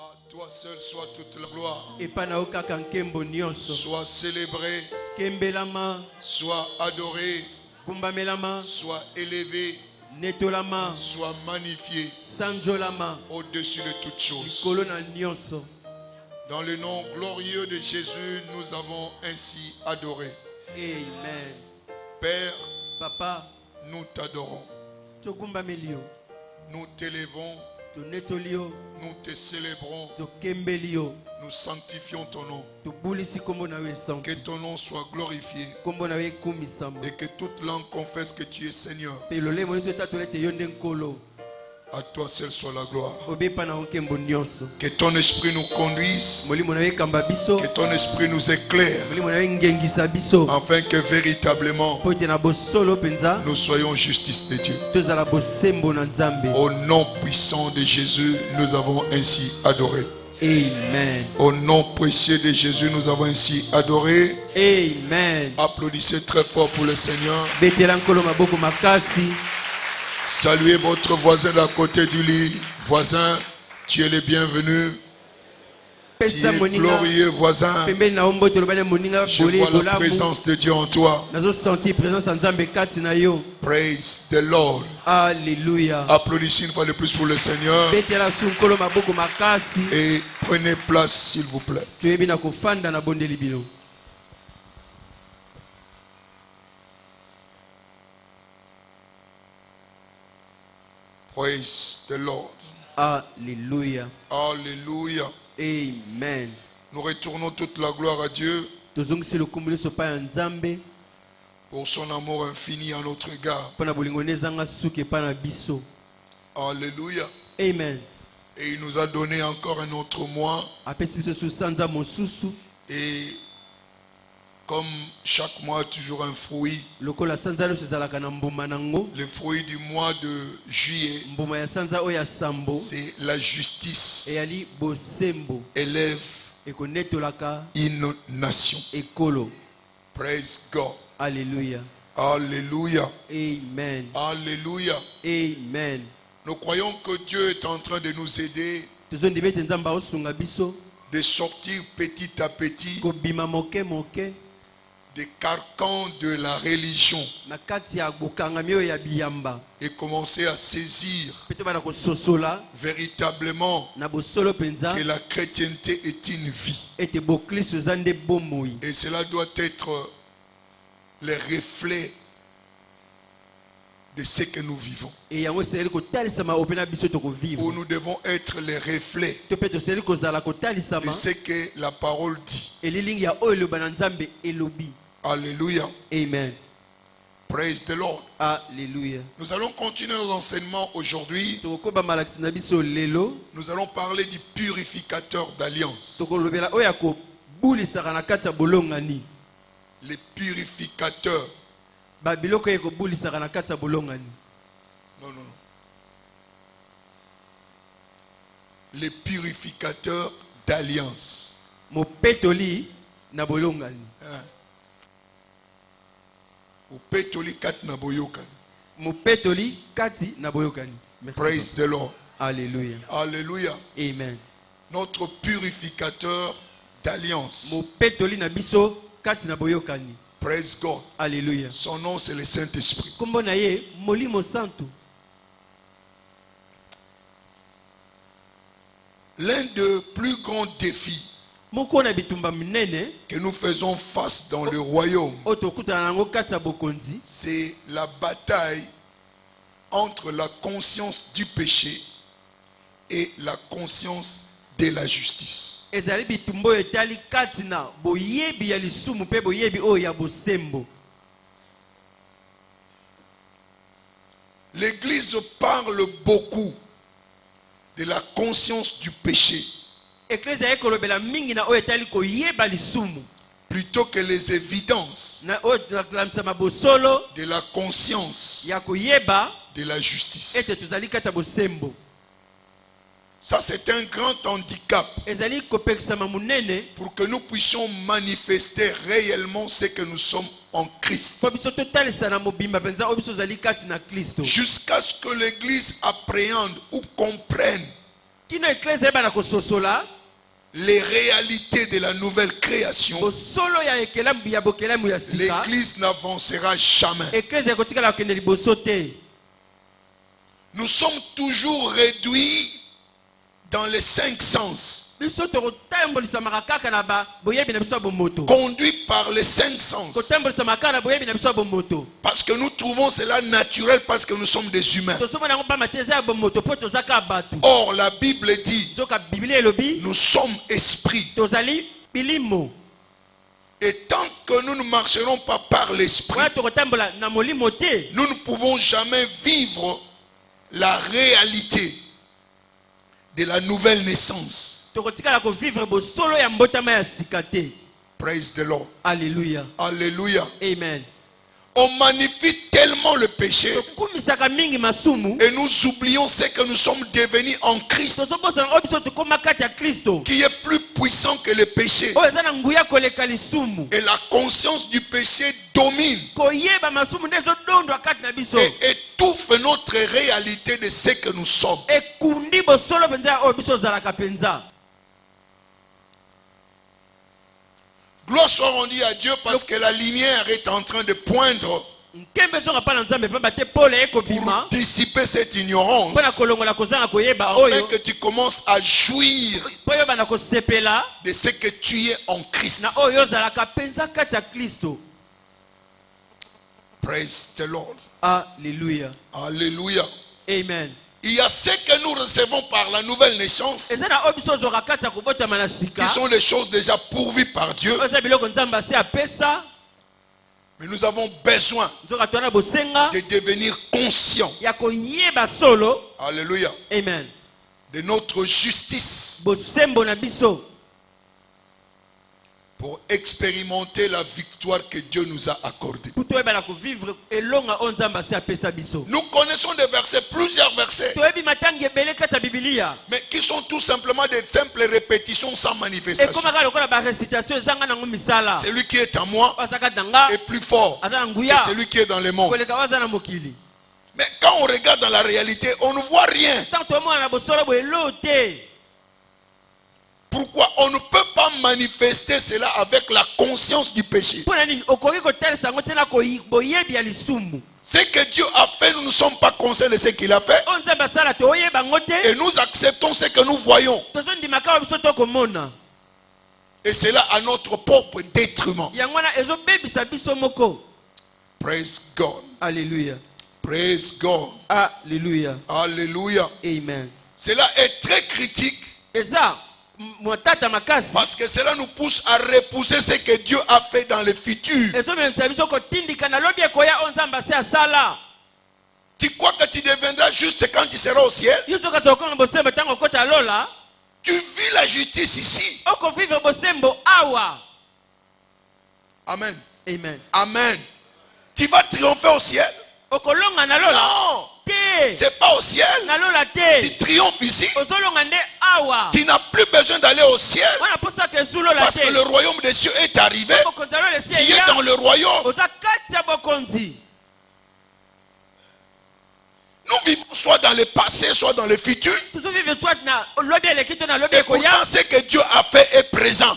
À toi seul soit toute la gloire. Sois célébré, soit adoré, soit élevé, soit magnifié au-dessus de toutes choses. Dans le nom glorieux de Jésus, nous avons ainsi adoré. Amen. Père, Papa, nous t'adorons. Nous t'élevons. Nous te célébrons. Nous sanctifions ton nom. Que ton nom soit glorifié. Et que toute langue confesse que tu es Seigneur. À toi seul soit la gloire. Que ton esprit nous conduise. Que ton esprit nous éclaire. Afin que véritablement nous soyons justice de Dieu. Au nom puissant de Jésus, nous avons ainsi adoré. Amen. Au nom précieux de Jésus, nous avons ainsi adoré. Amen. Applaudissez très fort pour le Seigneur. Saluez votre voisin d'à côté du lit. Voisin, tu es le bienvenu. Tu es glorieux voisin. Je vois la présence de Dieu en toi. Praise the Lord. Alléluia. Applaudissez une fois de plus pour le Seigneur. Et prenez place s'il vous plaît. Praise the Lord. Alléluia. Alléluia. Amen. Nous retournons toute la gloire à Dieu pour son amour infini à notre égard. Alléluia. Amen. Et il nous a donné encore un autre mois. Et comme chaque mois, toujours un fruit. Le fruit du mois de juillet, c'est la justice. Élève une nation. Praise God. Alléluia. Alléluia. Amen. Alléluia. Amen. Nous croyons que Dieu est en train de nous aider de sortir petit à petit des carcans de la religion et commencer à saisir véritablement que la chrétienté est une vie. Et cela doit être le reflet de ce que nous vivons. Où nous devons être les reflets de ce que la parole dit. Alléluia. Amen. Praise the Lord. Alléluia. Nous allons continuer nos enseignements aujourd'hui. Nous allons parler du purificateur d'alliance. Les purificateurs. Non, non. Les purificateurs d'alliance. Praise the Lord. Alléluia. Alléluia. Amen. Notre purificateur d'alliance. Praise God. Alléluia. Son nom c'est le Saint-Esprit. L'un des plus grands défis que nous faisons face dans le royaume, c'est la bataille entre la conscience du péché et la conscience de la justice. L'Église parle beaucoup de la conscience du péché plutôt que les évidences de la conscience de la justice. Ça, c'est un grand handicap pour que nous puissions manifester réellement ce que nous sommes en Christ. Jusqu'à ce que l'Église appréhende ou comprenne les réalités de la nouvelle création, l'Église n'avancera jamais. Nous sommes toujours réduits dans les 5 sens. Conduits par les 5 sens. Parce que nous trouvons cela naturel parce que nous sommes des humains. Or, la Bible dit, nous sommes esprits. Et tant que nous ne marcherons pas par l'esprit, nous ne pouvons jamais vivre la réalité de la nouvelle naissance. Praise the Lord. Alléluia. Alléluia. Amen. On magnifie tellement le péché et nous oublions ce que nous sommes devenus en Christ, qui est plus puissant que le péché. Et la conscience du péché domine et étouffe notre réalité de ce que nous sommes. Gloire soit rendue à Dieu parce que la lumière est en train de poindre pour dissiper cette ignorance, afin que tu commences à jouir de ce que tu es en Christ. Praise the Lord. Alléluia. Alléluia. Amen. Il y a ce que nous recevons par la nouvelle naissance, qui sont les choses déjà pourvues par Dieu. Mais nous avons besoin de devenir conscients. Alléluia. Amen. De notre justice pour expérimenter la victoire que Dieu nous a accordée. Nous connaissons des versets, plusieurs versets, mais qui sont tout simplement des simples répétitions sans manifestation. Celui qui est en moi est plus fort que celui qui est dans le monde. Mais quand on regarde dans la réalité, on ne voit rien. Pourquoi? On ne peut pas manifester cela avec la conscience du péché. Ce que Dieu a fait, nous ne sommes pas conscients de ce qu'il a fait. Et nous acceptons ce que nous voyons. Et cela à notre propre détriment. Praise God. Alléluia. Praise God. Alléluia. Alléluia. Amen. Cela est très critique. Parce que cela nous pousse à repousser ce que Dieu a fait dans le futur. Tu crois que tu deviendras juste quand tu seras au ciel? Tu vis la justice ici. Amen. Amen. Amen. Tu vas triompher au ciel? Non. C'est pas au ciel. Tu triomphes ici. Tu n'as plus besoin d'aller au ciel. Parce que le royaume des cieux est arrivé. Tu es dans le royaume. Nous vivons soit dans le passé, soit dans le futur. Et pourtant, ce que Dieu a fait est présent.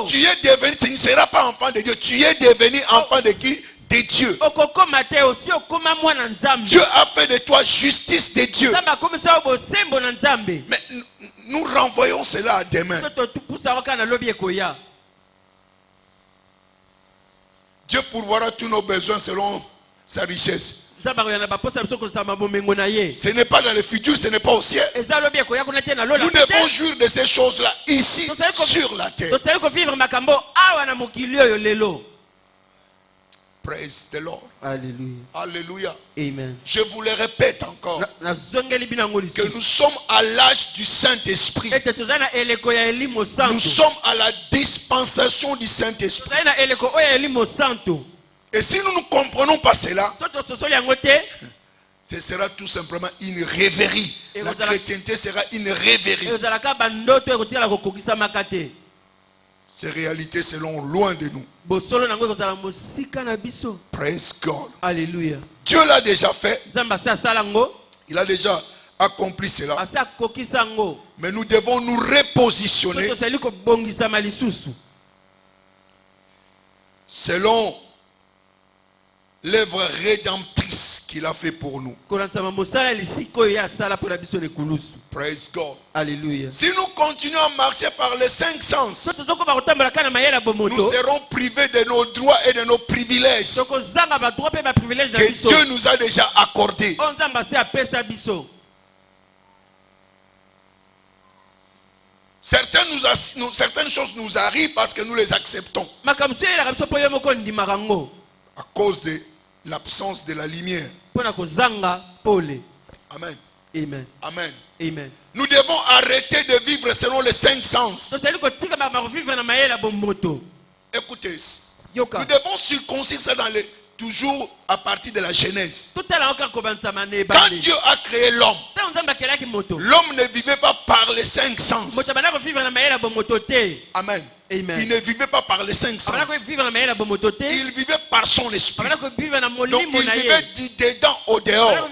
Tu es devenu, tu ne seras pas enfant de Dieu. Tu es devenu enfant de qui? De Dieu. Dieu a fait de toi justice de Dieu. Mais nous renvoyons cela à demain. Dieu pourvoira tous nos besoins selon sa richesse. Ce n'est pas dans le futur, ce n'est pas au ciel. Nous devons jouir de ces choses-là ici, sur la terre. Praise the Lord. Alléluia. Alléluia. Amen. Je vous le répète encore, que nous sommes à l'âge du Saint-Esprit. Nous sommes à la dispensation du Saint-Esprit. Et si nous ne comprenons pas cela, ce sera tout simplement une rêverie. La chrétienté sera une rêverie. Ces réalités seront loin de nous. Praise God. Alléluia. Dieu l'a déjà fait. Il a déjà accompli cela. Mais nous devons nous repositionner selon l'œuvre rédemptrice qu'il a fait pour nous. Praise God. Alléluia. Si nous continuons à marcher par les 5 sens, nous serons privés de nos droits et de nos privilèges que Dieu nous a déjà accordés. Certaines choses nous arrivent parce que nous les acceptons. À cause de l'absence de la lumière. Amen. Amen. Amen. Amen. Nous devons arrêter de vivre selon les 5 sens. Écoutez, nous devons circoncire ça toujours à partir de la Genèse. Quand Dieu a créé l'homme, l'homme ne vivait pas par les 5 sens. Amen. Amen. Il ne vivait pas par les 5 sens. Il vivait par son esprit. Donc il vivait du dedans au dehors.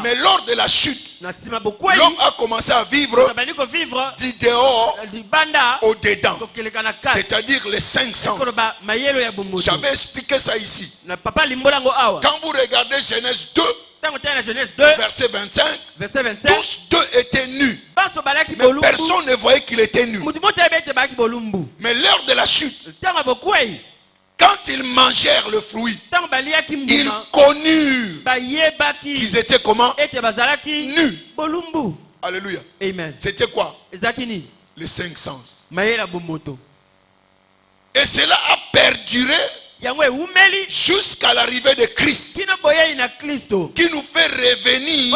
Mais lors de la chute, l'homme a commencé à vivre du dehors au dedans. C'est-à-dire les 5 sens. J'avais expliqué ça ici. Quand vous regardez Genèse 2, verset 25, tous deux étaient nus. Mais personne ne voyait qu'il était nu. Mais l'heure de la chute, quand ils mangèrent le fruit, ils connurent qu'ils étaient comment? Nus. Alléluia. Amen. C'était quoi? Les 5 sens. Et cela a perduré jusqu'à l'arrivée de Christ, qui nous fait revenir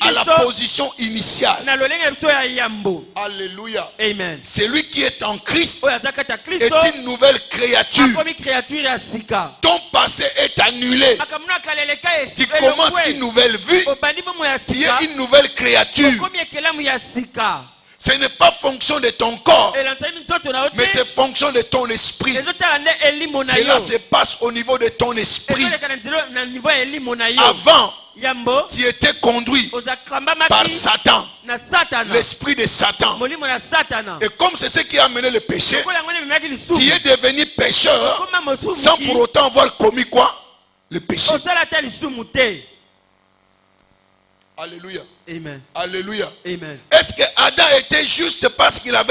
à la position initiale. Alléluia. Amen. Celui qui est en Christ est une nouvelle créature. Ton passé est annulé. Tu commences une nouvelle vie. Tu es une nouvelle créature. Ce n'est pas fonction de ton corps, mais c'est fonction de ton esprit. Cela se passe au niveau de ton esprit. Avant, tu étais conduit par Satan, l'esprit de Satan. Et comme c'est ce qui a amené le péché, tu es devenu pécheur sans pour autant avoir commis quoi? Le péché. Alléluia. Amen. Alléluia. Amen. Est-ce que Adam était juste parce qu'il a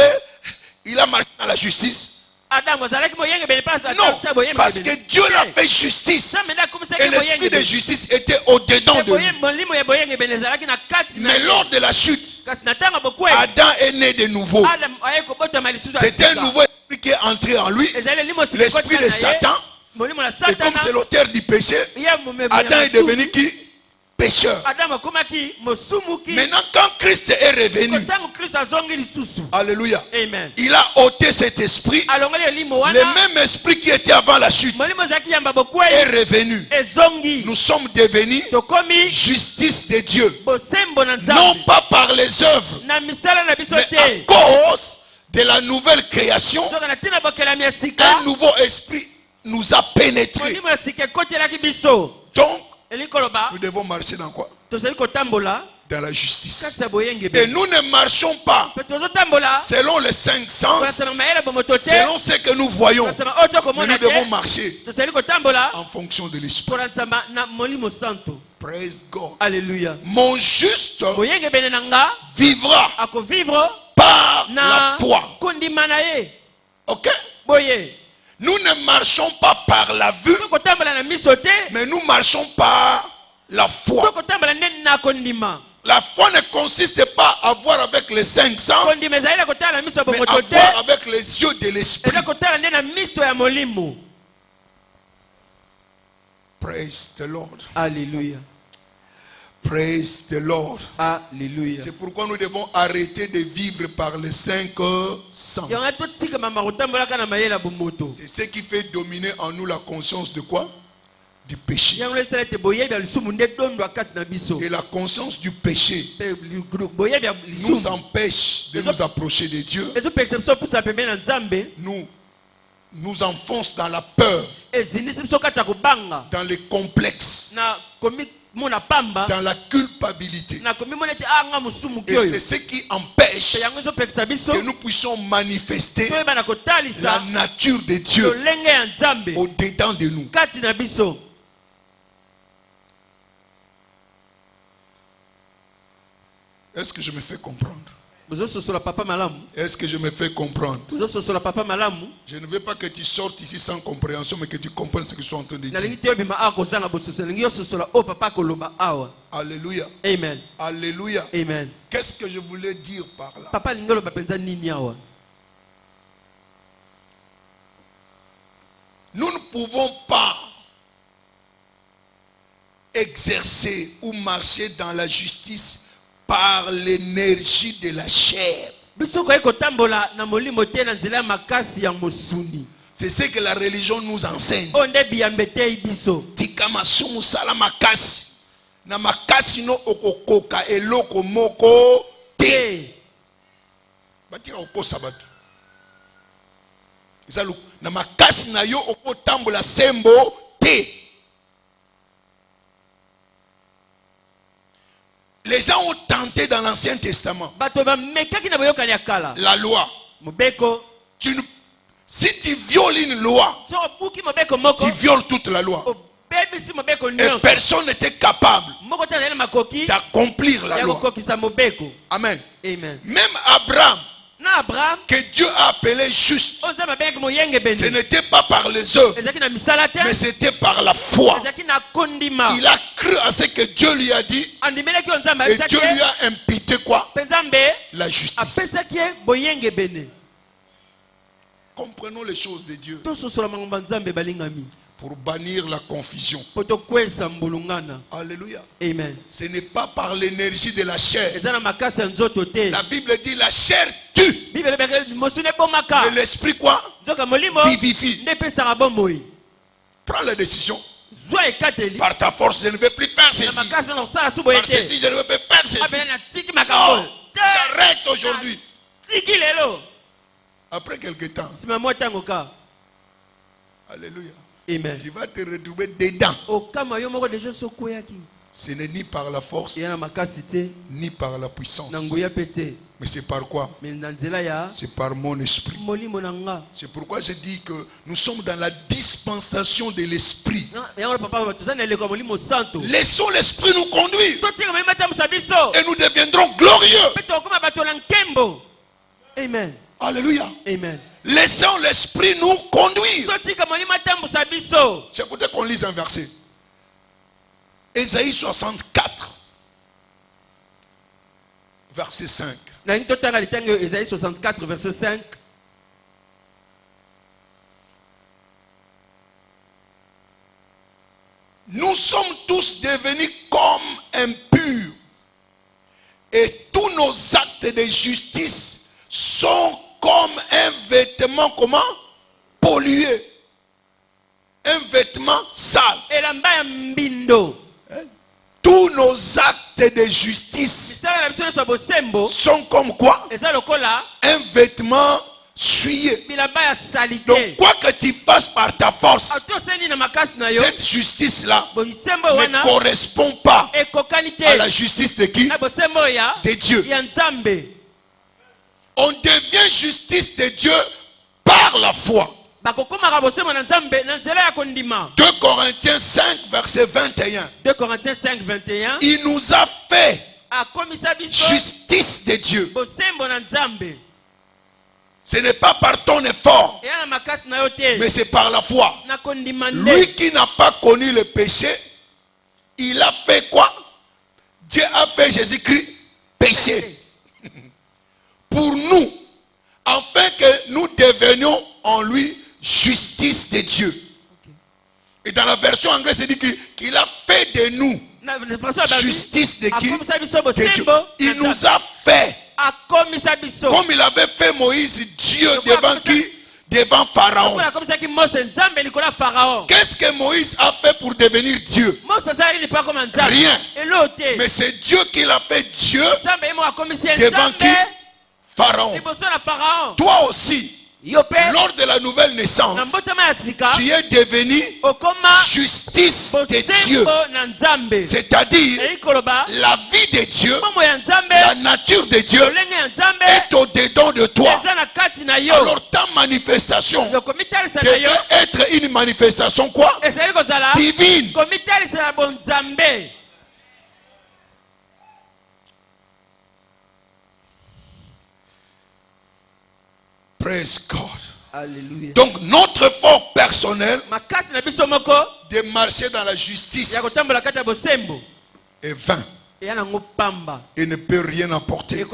marché dans la justice? Non, parce que Dieu l'a fait justice. Et l'esprit de justice était au-dedans de lui. Mais lors de la chute, Adam est né de nouveau. C'était un nouveau esprit qui est entré en lui. L'esprit de Satan. Et comme c'est l'auteur du péché, Adam est devenu qui? Pécheur. Maintenant, quand Christ est revenu, alléluia, Amen. il a ôté cet esprit. Le même esprit qui était avant la chute est revenu. Nous sommes devenus justice de Dieu. Non pas par les œuvres, mais à cause de la nouvelle création. Un nouveau esprit nous a pénétrés. Donc, nous devons marcher dans quoi? Dans la justice. Et nous ne marchons pas selon les 5 sens, selon ce que nous voyons. Mais nous devons marcher en fonction de l'esprit. Praise God. Alléluia. Mon juste vivra par la foi. Ok? Nous ne marchons pas par la vue, mais nous marchons par la foi. La foi ne consiste pas à voir avec les 5 sens, mais à voir avec les yeux de l'esprit. Praise the Lord. Alléluia. Praise the Lord. Alléluia. C'est pourquoi nous devons arrêter de vivre par les 5 sens. C'est ce qui fait dominer en nous la conscience de quoi? Du péché. Et la conscience du péché nous empêche de nous approcher de Dieu. Nous enfonce dans la peur, dans les complexes. dans la culpabilité. Et c'est ce qui empêche que nous puissions manifester la nature de Dieu au-dedans de nous. Est-ce que je me fais comprendre? Est-ce que je me fais comprendre? Je ne veux pas que tu sortes ici sans compréhension, mais que tu comprennes ce que je suis en train de dire. Alléluia. Amen. Alléluia. Amen. Qu'est-ce que je voulais dire par là? Nous ne pouvons pas exercer ou marcher dans la justice par l'énergie de la chair. C'est ce que la religion nous enseigne. Tikamasumu salamakasi. Na makasi no okokoka eloko moko te. Batika okosa batu. Isalu na makasi na yo okotambola sembo te. Les gens ont tenté dans l'Ancien Testament. La loi. Si tu violes une loi, tu violes toute la loi. Et personne n'était capable d'accomplir la loi. Amen. Même Abraham, que Dieu a appelé juste, ce n'était pas par les œuvres, mais c'était par la foi. Il a cru à ce que Dieu lui a dit, et Dieu lui a imputé quoi? La justice. Comprenons les choses de Dieu pour bannir la confusion. Alléluia. Amen. Ce n'est pas par l'énergie de la chair. La Bible dit la chair tue. Mais l'esprit quoi? Vivifie. Prends la décision. Par ta force, je ne vais plus faire ceci. Par ceci, je ne vais plus faire ceci. Non, j'arrête aujourd'hui. Après quelque temps. Alléluia. Amen. Tu vas te retrouver dedans. Ce n'est ni par la force, ni par la puissance. Mais c'est par quoi? C'est par mon esprit. C'est pourquoi je dis que nous sommes dans la dispensation de l'esprit. Laissons l'esprit nous conduire. Et nous deviendrons glorieux. Amen. Alléluia. Amen. Laissons l'esprit nous conduire. J'écoutais qu'on lise un verset. Ésaïe 64, verset 5. Ésaïe 64, verset 5. Nous sommes tous devenus comme impurs, et tous nos actes de justice sont comme un vêtement, comment? Pollué. Un vêtement sale. Tous nos actes de justice sont comme quoi? Un vêtement souillé. Donc quoi que tu fasses par ta force, cette justice-là ne correspond pas à la justice de qui? De Dieu. On devient justice de Dieu par la foi. 2 Corinthiens 5, verset 21. 2 Corinthiens 5, 21. Il nous a fait justice de Dieu. Ce n'est pas par ton effort, mais c'est par la foi. Lui qui n'a pas connu le péché, il a fait quoi? Dieu a fait Jésus-Christ péché. Pour nous, afin que nous devenions en lui justice de Dieu. Et dans la version anglaise, c'est dit qu'il a fait de nous justice de qui? De Dieu. Il nous a fait comme il avait fait Moïse, Dieu devant qui? Devant Pharaon. Qu'est-ce que Moïse a fait pour devenir Dieu? Rien. Mais c'est Dieu qui l'a fait Dieu devant qui? Pharaon. Toi aussi, lors de la nouvelle naissance, tu es devenu justice de Dieu. C'est-à-dire, la vie de Dieu, la nature de Dieu est au-dedans de toi. Alors ta manifestation devait être une manifestation quoi? Divine. Praise God. Alléluia. Donc notre effort personnel de marcher dans la justice est vain et ne peut rien apporter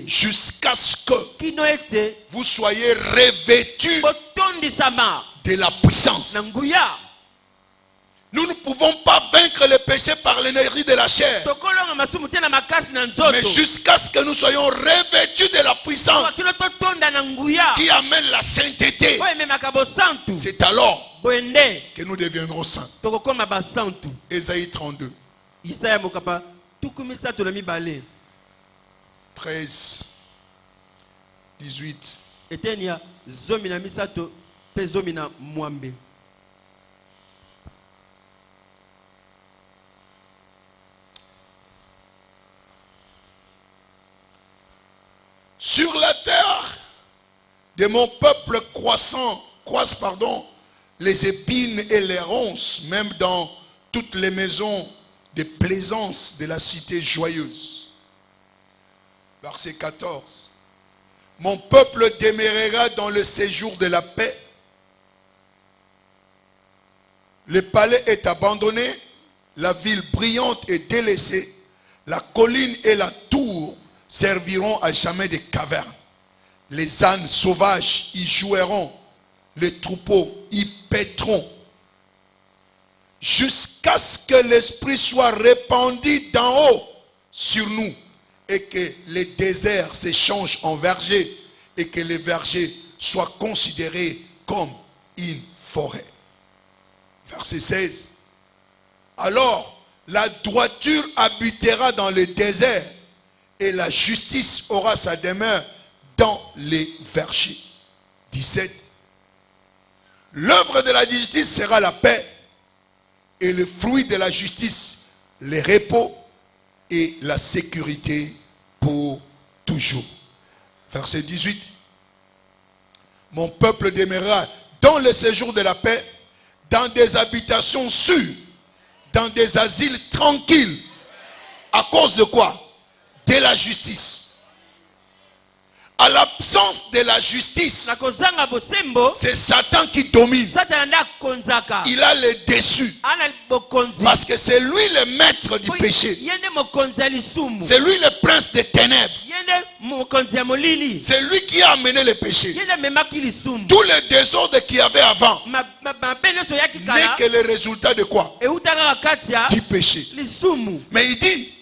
jusqu'à ce que vous soyez revêtus de la puissance. Nous ne pouvons pas vaincre le péché par l'énergie de la chair, mais jusqu'à ce que nous soyons revêtus de la puissance qui amène la sainteté. C'est alors que nous deviendrons saints. Ésaïe 32. 13, 18. Sur la terre de mon peuple croissent les épines et les ronces, même dans toutes les maisons de plaisance de la cité joyeuse. Verset 14. Mon peuple demeurera dans le séjour de la paix. Le palais est abandonné, la ville brillante est délaissée, la colline et la tour serviront à jamais de cavernes. Les ânes sauvages y joueront, les troupeaux y paîtront, jusqu'à ce que l'Esprit soit répandu d'en haut sur nous, et que les déserts s'échangent en vergers, et que les vergers soient considérés comme une forêt. Verset 16. Alors la droiture habitera dans le désert, et la justice aura sa demeure dans les vergers. 17. L'œuvre de la justice sera la paix, et le fruit de la justice, le repos et la sécurité pour toujours. Verset 18. Mon peuple demeurera dans le séjour de la paix, dans des habitations sûres, dans des asiles tranquilles. À cause de quoi? De la justice. À l'absence de la justice, c'est Satan qui domine. Il a le dessus. Parce que c'est lui le maître du péché. C'est lui le prince des ténèbres. C'est lui qui a amené le péché. Tout le désordre qu'il y avait avant n'est que le résultat de quoi? Du péché. Mais il dit,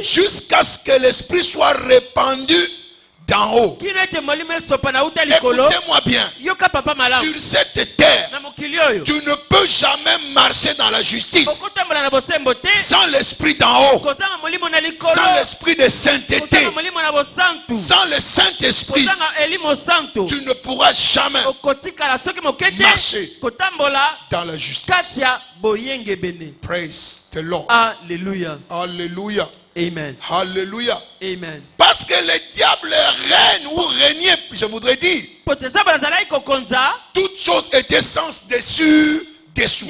jusqu'à ce que l'Esprit soit répandu d'en haut. Écoutez-moi bien. Sur cette terre, tu ne peux jamais marcher dans la justice sans l'Esprit d'en haut, sans l'Esprit de sainteté, sans le Saint-Esprit. Tu ne pourras jamais marcher dans la justice. Praise the Lord. Alléluia. Alléluia. Amen. Alléluia. Amen. Parce que le diable règne ou régnait, je voudrais dire, toutes choses étaient sans dessus, dessous.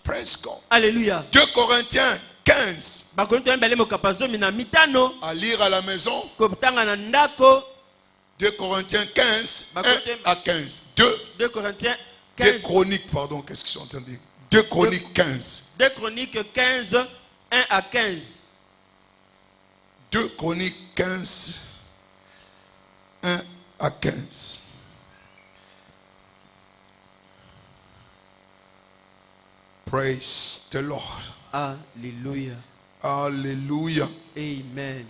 Praise God. Alléluia. 2 Corinthiens 15. À lire à la maison. 2 Corinthiens 15, 1 à 15. 2 Corinthiens 15. 2 Chroniques, pardon, qu'est-ce qu'ils sont en train de dire? 2 Chroniques 15. 2 Chroniques 15, 1 à 15. 2 Chroniques 15, 1 à 15. Praise the Lord. Alléluia. Alléluia. Amen.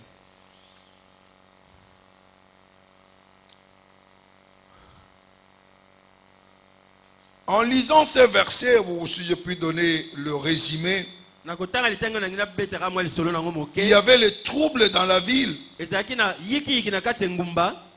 En lisant ces versets, si je puis donner le résumé, il y avait les troubles dans la ville.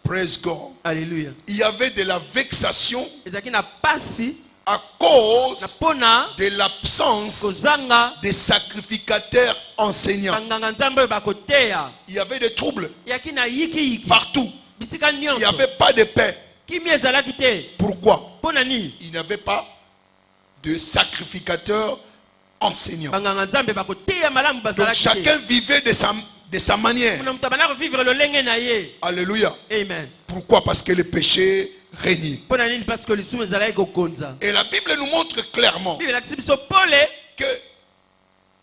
Praise God. Alléluia. Il y avait de la vexation Ezaki na pasi à cause na pona de l'absence kozanga des sacrificateurs enseignants. banganga nzambe bakoteya. Il y avait des troubles Yaki na yiki partout. bisika Il n'y nyonso. avait pas de paix. Kimi ezalaki te. Pourquoi? Pona nini? Il n'y avait pas de sacrificateurs enseignants. Banganga nzambe bakoteya malamu Donc bazalaki te. chacun vivait de sa manière. Muna mutabana ko vivre le lenge na ye. Alléluia. Amen. Pourquoi? Parce que le péché régnait. Pona nini? Parce que lisumu ezalaki kokonza. Et la Bible nous montre clairement Bible lakisi biso pole que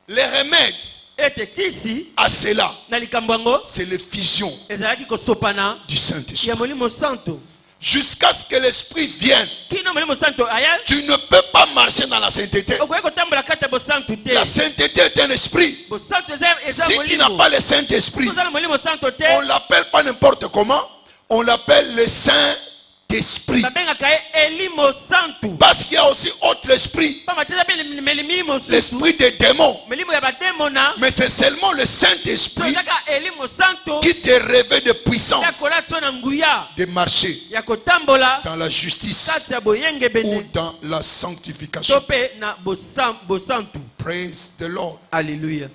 les remèdes ete kisi à cela, na likambo yango c'est l'effusion ezalaki kosopana du Saint-Esprit. ya molimo santo. Jusqu'à ce que l'Esprit vienne, Kino molimo santo aya tu ne peux pas marcher dans la sainteté. okoki kotambola kati ya bosantu te. La sainteté est un esprit. Bosantu eza Si tu n'as molimo. pas le Saint-Esprit, Oza na molimo santo te. on l'appelle pas n'importe comment, on l'appelle le Saint-Esprit. Babengaka ye elimo santu. Parce qu'il y a aussi autre esprit, Pamba te eza pe melimi mosusu. l'esprit des démons. Melimo ya bademona. Mais c'est seulement le Saint-Esprit Tozaka elimo santo. qui te revêt de puissance Yakola tso na nguya. de marcher Ya kotambola dans la justice kati ya boyenge ou bene. dans la sanctification. To pe na bosantu. Praise the Lord. Alléluia.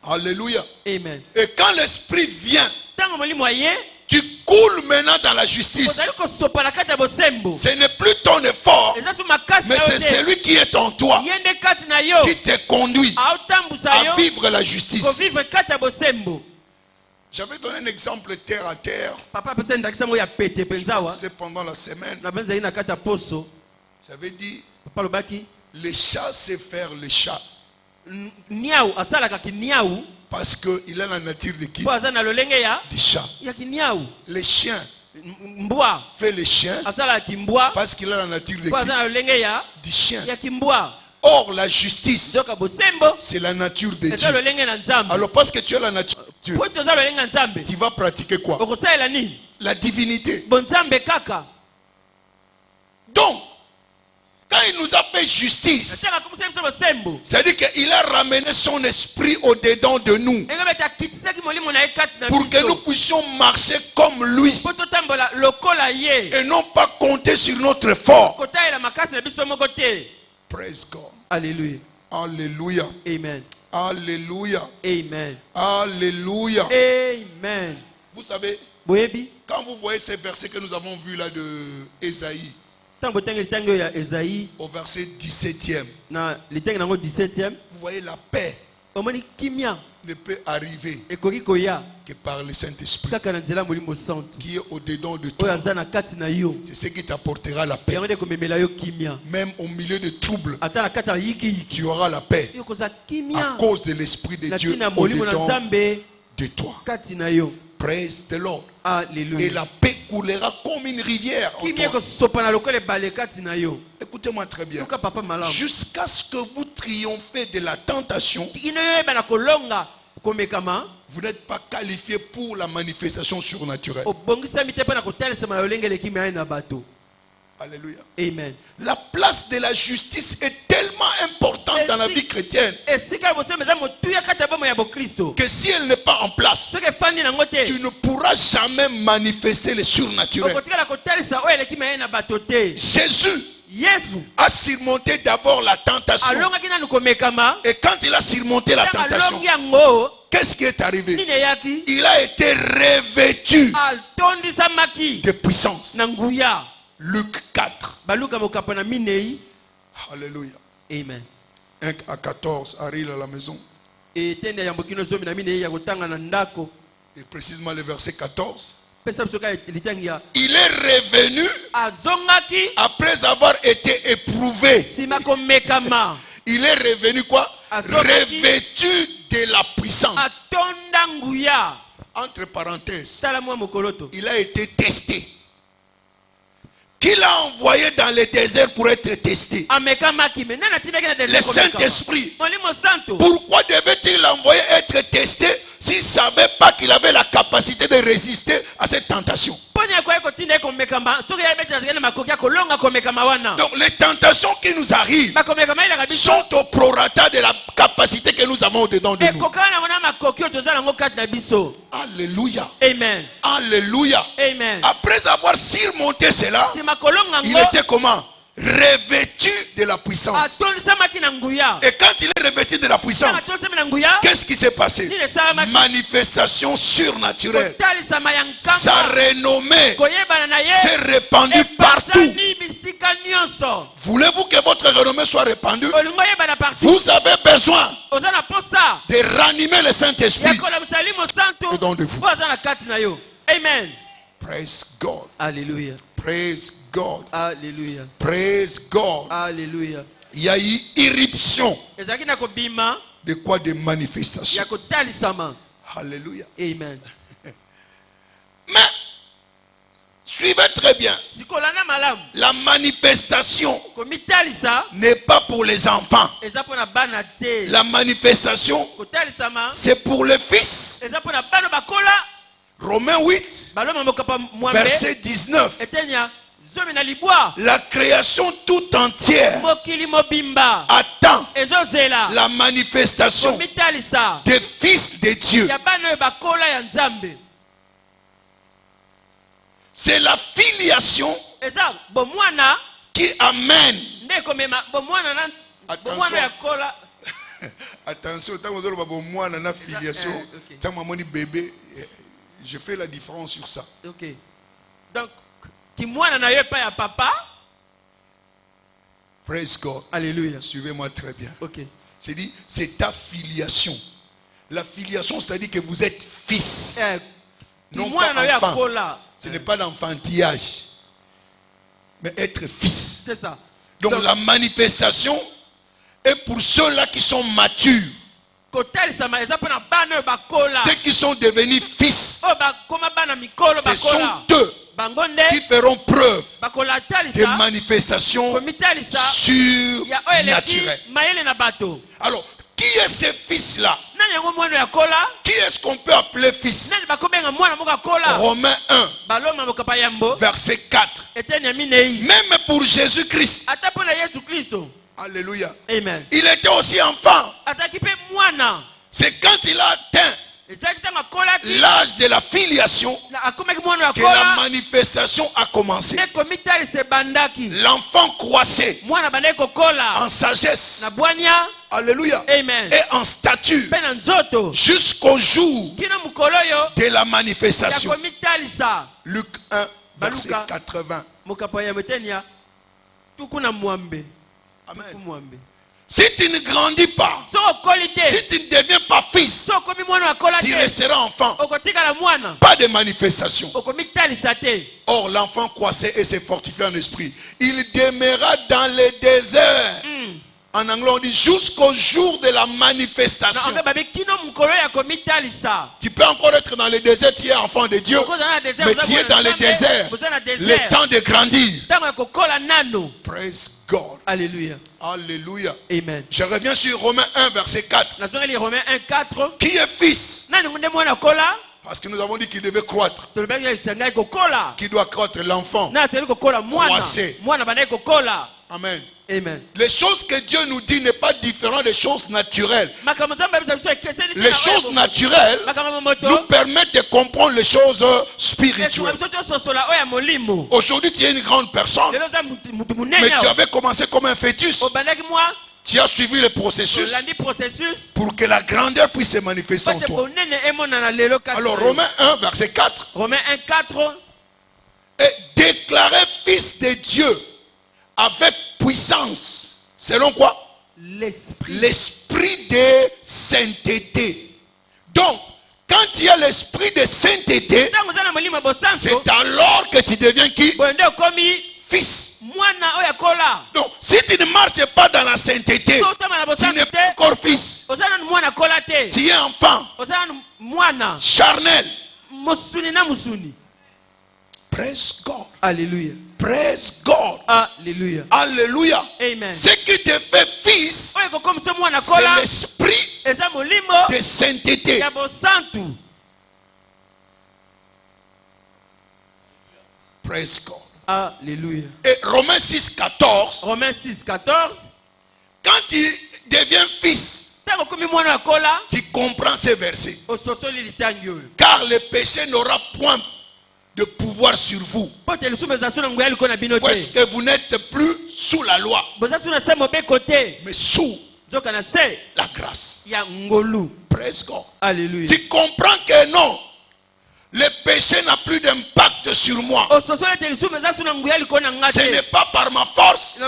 Alléluia. Amen. Et quand l'esprit vient, Tango molimo ye. tu coules maintenant dans la justice. Ozali kosopa na kati ya bosembo. Ce n'est plus ton effort, Eza su makasi mais na yo c'est te. celui qui est en toi Yende kati na yo. qui te conduit Aotambusa à yo. vivre la justice. Kovivre kati ya bosembo. J'avais donné un exemple terre à terre. Papa apesa ndakisa mo ya pete penza wa. C'était pendant la semaine. Na benza ina kati ya poso. J'avais dit, Papa lobaki. le chat sait faire le chat. Niau asalaka ki niau. Parce qu'il a la nature de qui? Po aza na lolenge ya. Du chat. Ya ki niau. Le chien Mbwa. fait le chien Asalaka ki mbwa. parce qu'il a la nature de Po aza qui? na lolenge ya. Du chien. Ya ki mbwa. Or, la justice, Zoka bosembo. c'est la nature de Eza Dieu. lolenge na nzambe. Alors, parce que tu as la nature de Dieu, Po toza lolenge na nzambe. tu vas pratiquer quoi? Okosalela nini? La divinité. Bonzambe kaka. Donc, quand il nous a fait justice, Nataka kumisa biso bosembo. c'est-à-dire qu'il a ramené son esprit au-dedans de nous Engabeta kitisaki molimo na ye kati na pour que nous biso. puissions marcher comme lui Po totambola lokola ye. et non pas compter sur notre effort. Kotaela makasi na biso moko te. Praise God. Alléluia. Alléluia. Amen. Alléluia. Amen. Alléluia. Amen. Vous savez, Boyebi. quand vous voyez ces versets que nous avons vus là de Ésaïe, Tango tango tango ya Esaïe au verset 17e, na litango nango 17e. vous voyez la paix Omoni kimia ne peut arriver ekoki koya que par le Saint-Esprit kaka na nzela molimo santo. qui est au-dedans de Oyo toi. aza na kati na yo. C'est ce qui t'apportera la paix. Yango nde komemela yo kimia. Même au milieu de troubles, Ata na kati ya yiki yiki. tu auras la paix Yo koza à kimia. cause de l'Esprit de Na Dieu tina molimo na au-dedans nzambe de toi. kati na yo. Praise the Lord. Et Alléluia. la paix coulera comme une rivière en Kimia toi. kosopa na lokola ebale kati na yo. Écoutez-moi très bien. Yoka papa malamu. Jusqu'à ce que vous triomphez de la tentation, Ino yo bana kolonga komekama. vous n'êtes pas qualifié pour la manifestation surnaturelle. Obongisami te pa na kotalesama na lolenge kimia na bato. Alléluia. Amen. La place de la justice est tellement importante dans la vie chrétienne Esika bosembo eza motuya kati ya bomo ya bokristo. que si elle n'est pas en place, Soki efandi nango te. tu ne pourras jamais manifester le surnaturel. Okotikala kotalisa oyo eleki maye na bato te. Jésus Yesu a surmonté d'abord la tentation. alongaki nanu komekama. Et quand il a surmonté la Ntango tentation, alongi yango qu'est-ce qui est arrivé? nini eyaki. Il a été revêtu Atondisamaki de puissance. na nguya. Luc 4. Baluka mokapa na minei. Alléluia. Amen. 1 à 14 arrive à la maison. Etende ya mbokino zomi na minei ya kotanga na ndako. Et précisément le verset 14. Pesa biso ka litangi ya Il est revenu azongaki après avoir été éprouvé. sima komekama. Il est revenu quoi? Azongaki. Revêtu de la puissance. Atonda nguya. Entre parenthèses, Tala mwa mokoloto. il a été testé. Qui l'a envoyé dans le désert pour être testé? Amekamaki me nana tibeki na Le Saint-Esprit. Molimo santo. Pourquoi devait-il l'envoyer être testé si sa savait pas qu'il avait la capacité de résister à cette tentation. Donc les tentations qui nous arrivent sont au prorata de la capacité que nous avons dedans de nous. Alléluia. Amen. Alléluia. Amen. Après avoir surmonté cela, il était comment? Revêtu de la puissance. Et quand il est revêtu de la puissance, qu'est-ce qui s'est passé? Manifestation surnaturelle. Sa renommée s'est répandue partout. Voulez-vous que votre renommée soit répandue? Vous avez besoin de ranimer le Saint-Esprit dedans de vous. Amen. Praise God. Alléluia. Praise God. Alléluia. Praise God. Alléluia. Il y a eu irruption. De quoi? Des manifestations. Alléluia. Amen. Mais suivez très bien. La manifestation n'est pas pour les enfants. La manifestation, c'est pour les fils. Romains 8, verset 19. La création tout entière attend la manifestation des fils de Dieu. C'est la filiation qui amène. Attention, bébé, je fais la différence sur ça. Ok. Donc, qui moi n'a pas papa. Praise God. Alléluia. Suivez-moi très bien. Ok. C'est dit, c'est ta filiation. La filiation, c'est-à-dire que vous êtes fils. Non pas enfant. Ce n'est pas l'enfantillage, mais être fils. C'est ça. Donc la manifestation est pour ceux-là qui sont matures. Ceux qui sont devenus fils, ce sont eux qui feront preuve de manifestations surnaturelles. Alors, qui est ce fils-là? Qui est-ce qu'on peut appeler fils? Romains 1, verset 4. Même pour Jésus-Christ. Alléluia. Amen. Il était aussi enfant. C'est quand il a atteint l'âge de la filiation que la manifestation a commencé. L'enfant croissait en sagesse. Alléluia. Amen. Et en statut jusqu'au jour de la manifestation. Luc 1, verset 80. Amen. Si tu ne grandis pas, si tu ne deviens pas fils, tu resteras enfant. Pas de manifestation. Or, l'enfant croissait et se fortifiait en esprit. Il demeura dans le désert. En anglais, on dit jusqu'au jour de la manifestation. Tu peux encore être dans le désert, tu es enfant de Dieu, mais tu es dans le désert. Le temps de grandir. Praise God. Alléluia. Alléluia. Amen. Je reviens sur Romains 1, verset 4. Qui est fils? Parce que nous avons dit qu'il devait croître. Qui doit croître? L'enfant. Croissez. Amen. Amen. Les choses que Dieu nous dit n'est pas différent des choses naturelles. Les choses naturelles nous permettent de comprendre les choses spirituelles. Aujourd'hui, tu es une grande personne, mais tu avais commencé comme un fœtus. Tu as suivi le processus pour que la grandeur puisse se manifester en toi. Alors, Romains 1, verset 4. Et déclaré fils de Dieu avec puissance. Selon quoi? L'esprit de sainteté. Donc, quand il y a l'esprit de sainteté, c'est alors que tu deviens qui? Fils. Donc, si tu ne marches pas dans la sainteté, tu n'es pas encore fils. Tu es enfant. Charnel. Praise God. Alléluia. Praise God. Alléluia. Alléluia. Amen. Ce qui te fait fils, c'est l'esprit de sainteté. Praise God. Alléluia. Et Romains 6, 14. Romains 6, 14. Quand il devient fils, tu comprends ces versets. Car le péché n'aura point de pouvoir sur vous. Parce que vous n'êtes plus sous la loi, mais sous la grâce. Praise God. Alléluia. Tu comprends que non, le péché n'a plus d'impact sur moi. Ce n'est pas par ma force,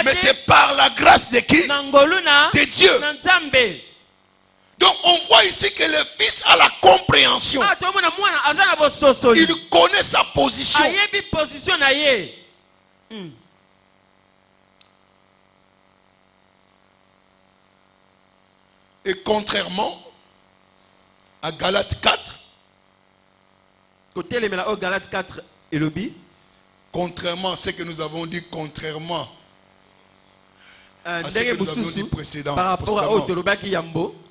mais c'est par la grâce de qui? De Dieu. Donc on voit ici que le fils a la compréhension. Il connaît sa position. Et contrairement à Galates 4, contrairement à ce que nous avons dit, contrairement à ce que nous avons dit précédemment,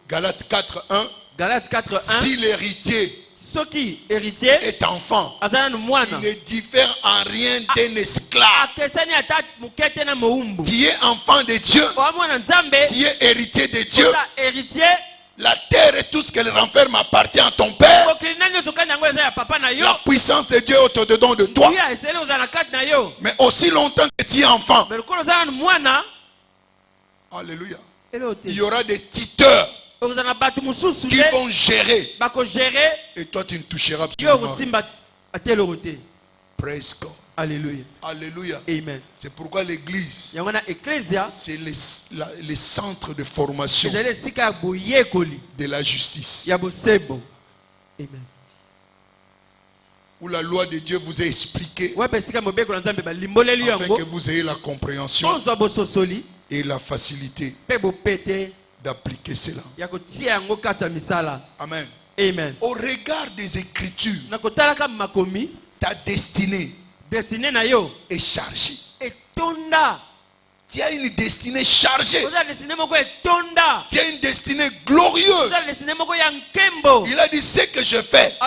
Galates 4, 1, si l'héritier est enfant, il ne diffère en rien d'un esclave. Tu es enfant de Dieu, tu es héritier de Dieu. La terre et tout ce qu'elle renferme appartient à ton père. La puissance de Dieu est au-dedans de toi. Mais aussi longtemps que tu es enfant, alléluia, il y aura des tuteurs qui vont gérer. Et toi tu ne toucheras absolument rien. Praise God. Alléluia. Alléluia. Amen. C'est pourquoi l'église, c'est le centre de formation de la justice. Amen. Où la loi de Dieu vous est expliquée afin que vous ayez la compréhension et la facilité d'appliquer cela. Amen. Amen. Au regard des Écritures, ta destinée est chargée. Tu as une destinée chargée. Tu as une destinée glorieuse. Il a dit ce que je fais,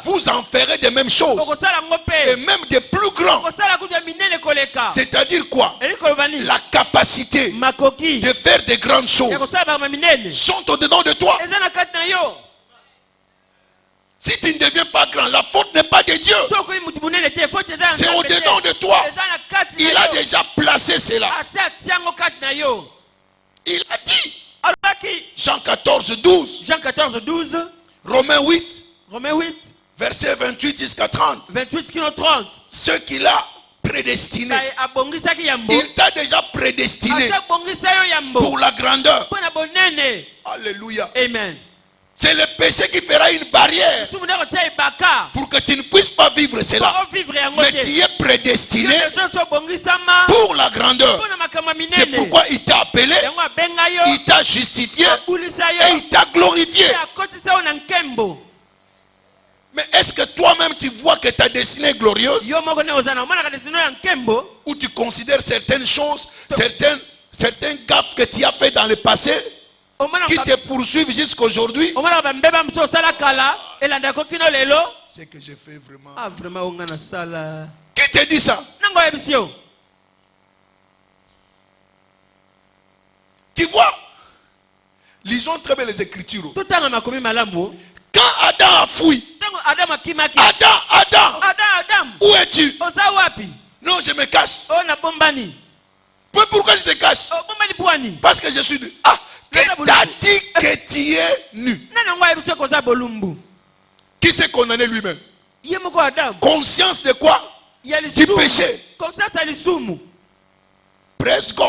vous en ferez des mêmes choses et même des plus grands. C'est-à-dire quoi? La capacité de faire des grandes choses sont au-dedans de toi. Si tu ne deviens pas grand, la faute n'est pas de Dieu. C'est au-dedans de toi. Il a déjà placé cela. Il a dit, Jean 14, 12. Jean 14, 12. Romains 8. Romains 8. Verset 28 jusqu'à 30. 28 30. Ce qu'il a prédestiné. Il t'a déjà prédestiné pour la grandeur. Alléluia. Amen. C'est le péché qui fera une barrière pour que tu ne puisses pas vivre cela. Mais tu es prédestiné pour la grandeur. C'est pourquoi il t'a appelé, il t'a justifié et il t'a glorifié. Mais est-ce que toi-même tu vois que ta destinée est glorieuse? Ou tu considères certaines choses, certains gaffes que tu as fait dans le passé qui te poursuivent jusqu'à aujourd'hui? C'est que j'ai fait vraiment. Qui te dit ça? Tu vois, lisons très bien les Écritures. Quand Adam a fui, Adam, où es-tu? Non, je me cache. Pourquoi je te cache? Parce que je suis nu. Ah, qui t'a dit que tu es nu? Qui s'est condamné lui-même? Conscience de quoi? Du péché. Presque.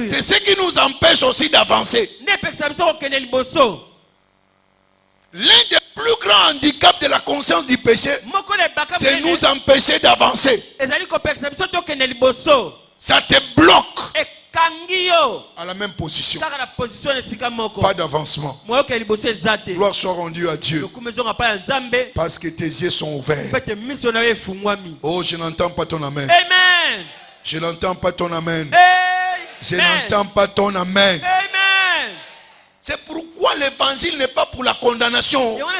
C'est ce qui nous empêche aussi d'avancer. L'un des plus grands handicaps de la conscience du péché, c'est nous empêcher d'avancer. Ça te bloque à la même position. Pas d'avancement. Gloire soit rendue à Dieu. Parce que tes yeux sont ouverts. Oh, je n'entends pas ton amen. Amen. Je n'entends pas ton amen. Amen. Je n'entends pas ton amen. Amen. C'est pourquoi l'évangile n'est pas pour la condamnation. L'évangile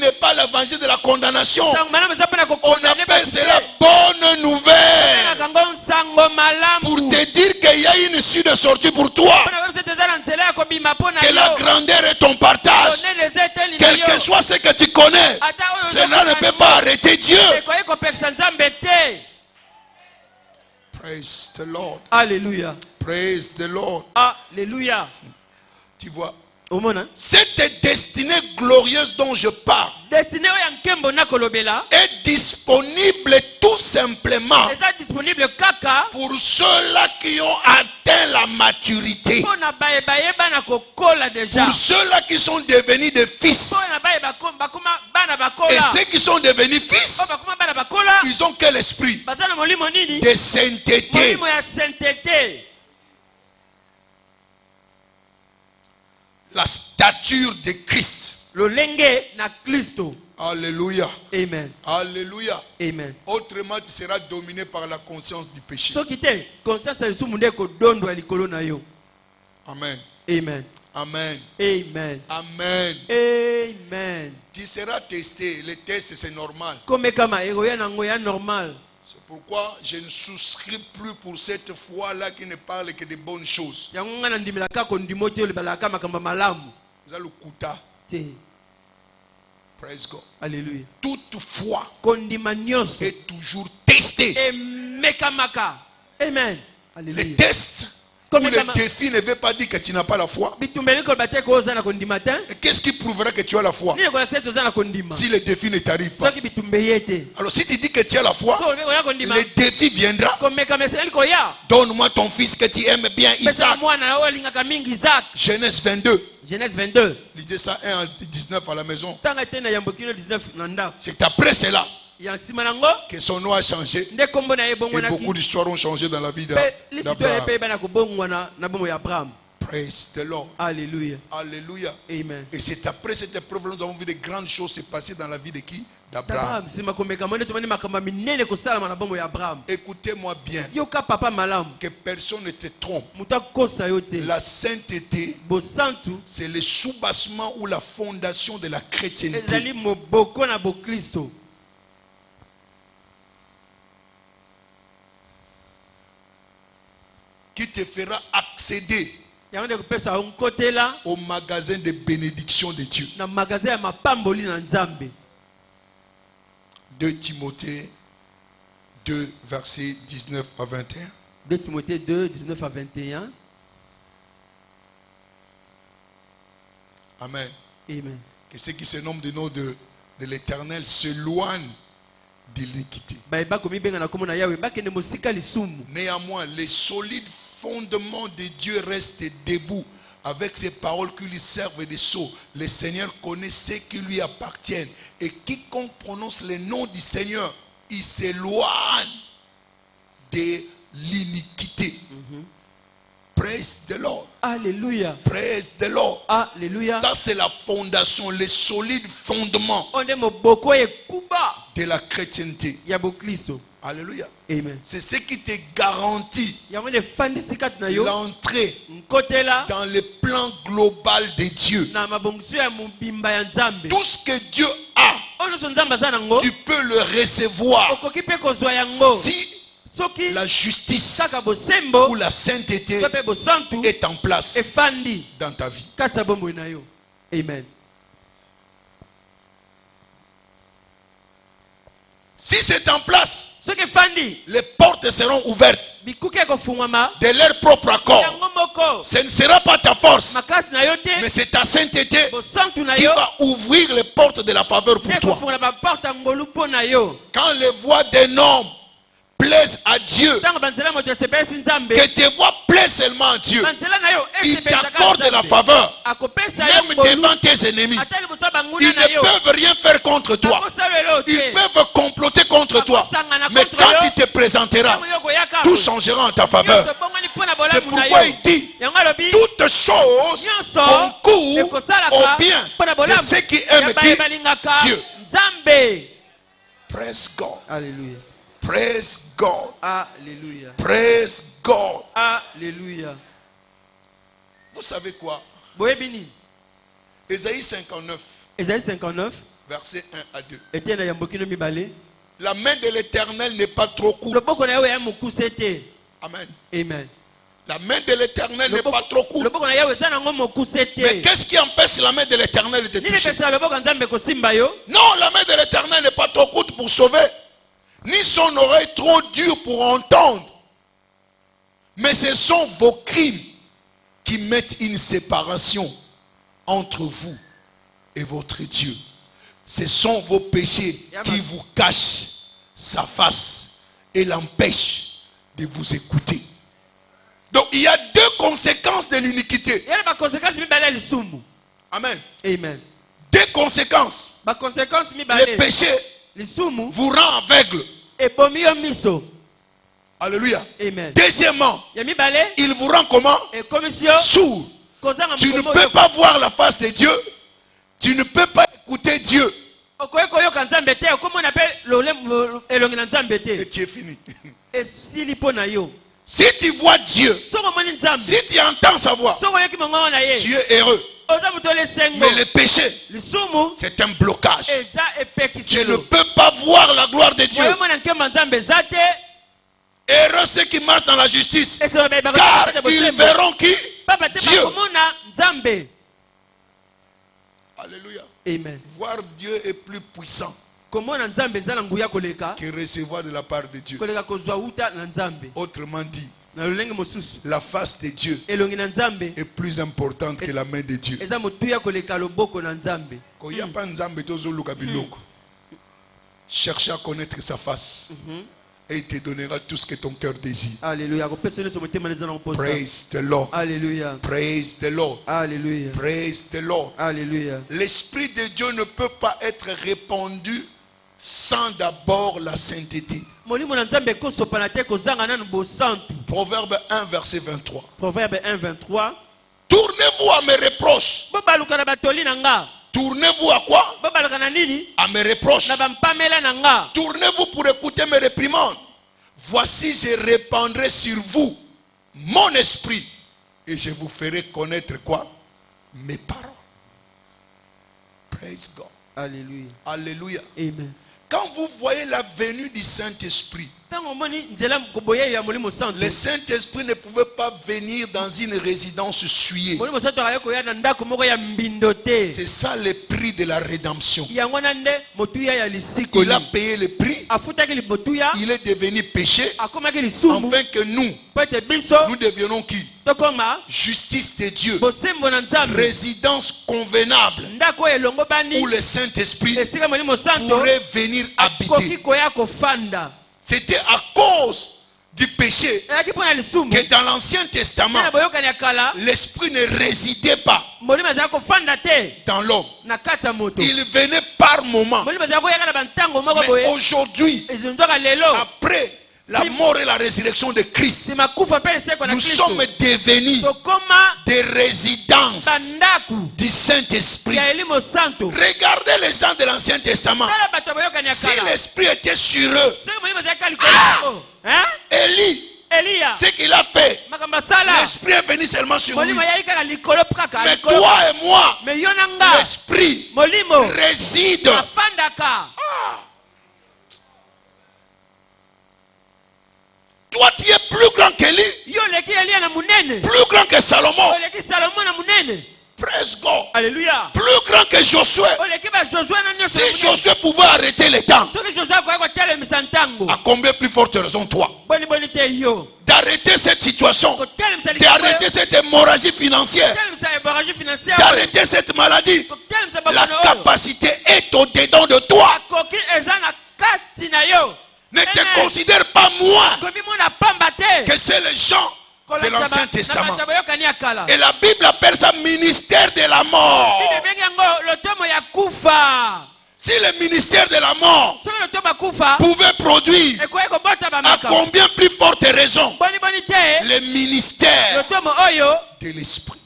n'est pas l'évangile de la condamnation. On appelle cela bonne nouvelle. Pour te dire qu'il y a une issue de sortie pour toi. Que la grandeur est ton partage. Quel que soit ce que tu connais, cela ne peut pas arrêter Dieu. Praise the Lord. Alléluia. Praise the Lord. Alléluia. Tu vois, cette destinée glorieuse dont je parle est disponible tout simplement pour ceux-là qui ont atteint la maturité, pour ceux-là qui sont devenus des fils. Et ceux qui sont devenus fils, ils ont quel esprit? De sainteté. La stature de Christ. Alléluia. Amen. Alléluia. Amen. Autrement, tu seras dominé par la conscience du péché. Amen. Amen. Amen. Amen. Amen. Amen. Tu seras testé. Le test, c'est normal. C'est pourquoi je ne souscris plus pour cette foi-là qui ne parle que de bonnes choses. Vous avez le kuta. Praise God. Alléluia. Toute foi est toujours testée. Amen. Le test ou le défi ne veut pas dire que tu n'as pas la foi. Et qu'est-ce qui prouvera que tu as la foi si le défi ne t'arrive pas? Alors si tu dis que tu as la foi, le défi viendra. Donne-moi ton fils que tu aimes bien, Isaac. Genèse 22. Genèse 22. Lisez ça 1:19 à la maison. C'est après cela que son nom a changé et beaucoup d'histoires ont changé dans la vie d'Abraham. Praise the Lord. Alléluia. Alléluia. Amen. Et c'est après cette épreuve nous avons vu de grandes choses se passer dans la vie de qui? D'Abraham. Écoutez-moi bien. Que personne ne te trompe. La sainteté, c'est le soubassement ou la fondation de la chrétienté. Qui te fera accéder au magasin de bénédiction de Dieu. 2 Timothée 2, versets 19 à 21. 2 Timothée 2, 19 à 21. Amen. Amen. Que ceux qui se nomment du nom de l'Éternel s'éloignent de l'iniquité. Néanmoins, les solides fondements de Dieu restent debout avec ces paroles qui lui servent de sceau. Le Seigneur connaît ceux qui lui appartiennent. Et quiconque prononce le nom du Seigneur, il s'éloigne de l'iniquité. Praise the Lord. Alléluia. Praise the Lord. Alléluia. Ça c'est la fondation, les solides fondements de la chrétienté. Alléluia. Amen. C'est ce qui te garantit l'entrée dans le plan global de Dieu. Tout ce que Dieu a, tu peux le recevoir si la justice ou la sainteté est en place dans ta vie. Amen. Si c'est en place, les portes seront ouvertes de leur propre accord. Ce ne sera pas ta force, mais c'est ta sainteté qui va ouvrir les portes de la faveur pour toi. Quand les voix d'un homme plaise à Dieu, que tes voix plaisent seulement à Dieu, il t'accorde la faveur, même devant tes ennemis. Ils ne peuvent rien faire contre toi. Ils peuvent comploter contre toi. Mais quand tu te présenteras, tout changera en ta faveur. C'est pourquoi il dit, toutes choses concourent au bien de ceux qui aiment Dieu. Praise God. Alléluia. Praise God. Alléluia. Praise God. Alléluia. Vous savez quoi? Boyebini. Ésaïe 59. Ésaïe 59. Versets 1 à 2. La main de l'Éternel n'est pas trop courte. Amen. Amen. La main de l'Éternel n'est pas trop courte. Mais qu'est-ce qui empêche la main de l'Éternel de te toucher? Non, la main de l'Éternel n'est pas trop courte pour sauver, ni son oreille trop dure pour entendre. Mais ce sont vos crimes qui mettent une séparation entre vous et votre Dieu. Ce sont vos péchés qui vous cachent sa face et l'empêchent de vous écouter. Donc il y a deux conséquences de l'iniquité. Amen. Amen. Deux conséquences. Le péché vous rend aveugle. Alléluia. Amen. Deuxièmement, il vous rend comment? Sourd. Tu ne peux pas voir la face de Dieu. Tu ne peux pas écouter Dieu. Et tu es fini. Si tu vois Dieu, si tu entends sa voix, tu es heureux. Mais le péché, c'est un blocage. Tu ne peux pas voir la gloire de Dieu. Heureux ceux qui marchent dans la justice, car ils verront qui? Dieu. Alléluia. Amen. Voir Dieu est plus puissant que recevoir de la part de Dieu. Autrement dit, la face de Dieu est plus importante que la main de Dieu. Cherche à connaître sa face. Et il te donnera tout ce que ton cœur désire. Alléluia. Praise the Lord. Alléluia. Praise the Lord. Alléluia. Praise the Lord. Alléluia. L'Esprit de Dieu ne peut pas être répandu sans d'abord la sainteté. Proverbe 1, verset 23. Proverbe 1, 23. Tournez-vous à mes reproches. Tournez-vous à quoi? À mes reproches. Tournez-vous pour écouter mes réprimandes. Voici, je répandrai sur vous mon esprit et je vous ferai connaître quoi? Mes paroles. Praise God. Alléluia. Alléluia. Amen. Quand vous voyez la venue du Saint-Esprit, le Saint-Esprit ne pouvait pas venir dans une résidence souillée. C'est ça le prix de la rédemption. Il a payé le prix. Il est devenu péché afin que nous devions qui? Justice de Dieu. Résidence convenable où le Saint-Esprit pourrait venir habiter. C'était à cause du péché que dans l'Ancien Testament, l'Esprit ne résidait pas dans l'homme. Il venait par moment. Mais aujourd'hui, après la mort et la résurrection de Christ, nous sommes devenus des résidences du Saint-Esprit. Regardez les gens de l'Ancien Testament. Si l'Esprit était sur eux, Élie, ce qu'il a fait, l'Esprit est venu seulement sur lui. Mais toi et moi, l'Esprit réside. Toi, tu es plus grand qu'Élie, plus grand que Salomon. Praise God. Alléluia. Plus grand que Josué. Si Josué pouvait arrêter les temps, à combien plus forte raison toi d'arrêter cette situation, d'arrêter cette hémorragie financière, d'arrêter cette maladie? La capacité est au-dedans de toi. Ne te considère pas moins que c'est les gens de l'Ancien Testament. Et la Bible appelle ça ministère de la mort. Si le ministère de la mort pouvait produire, à combien plus forte raison le ministère de l'Esprit?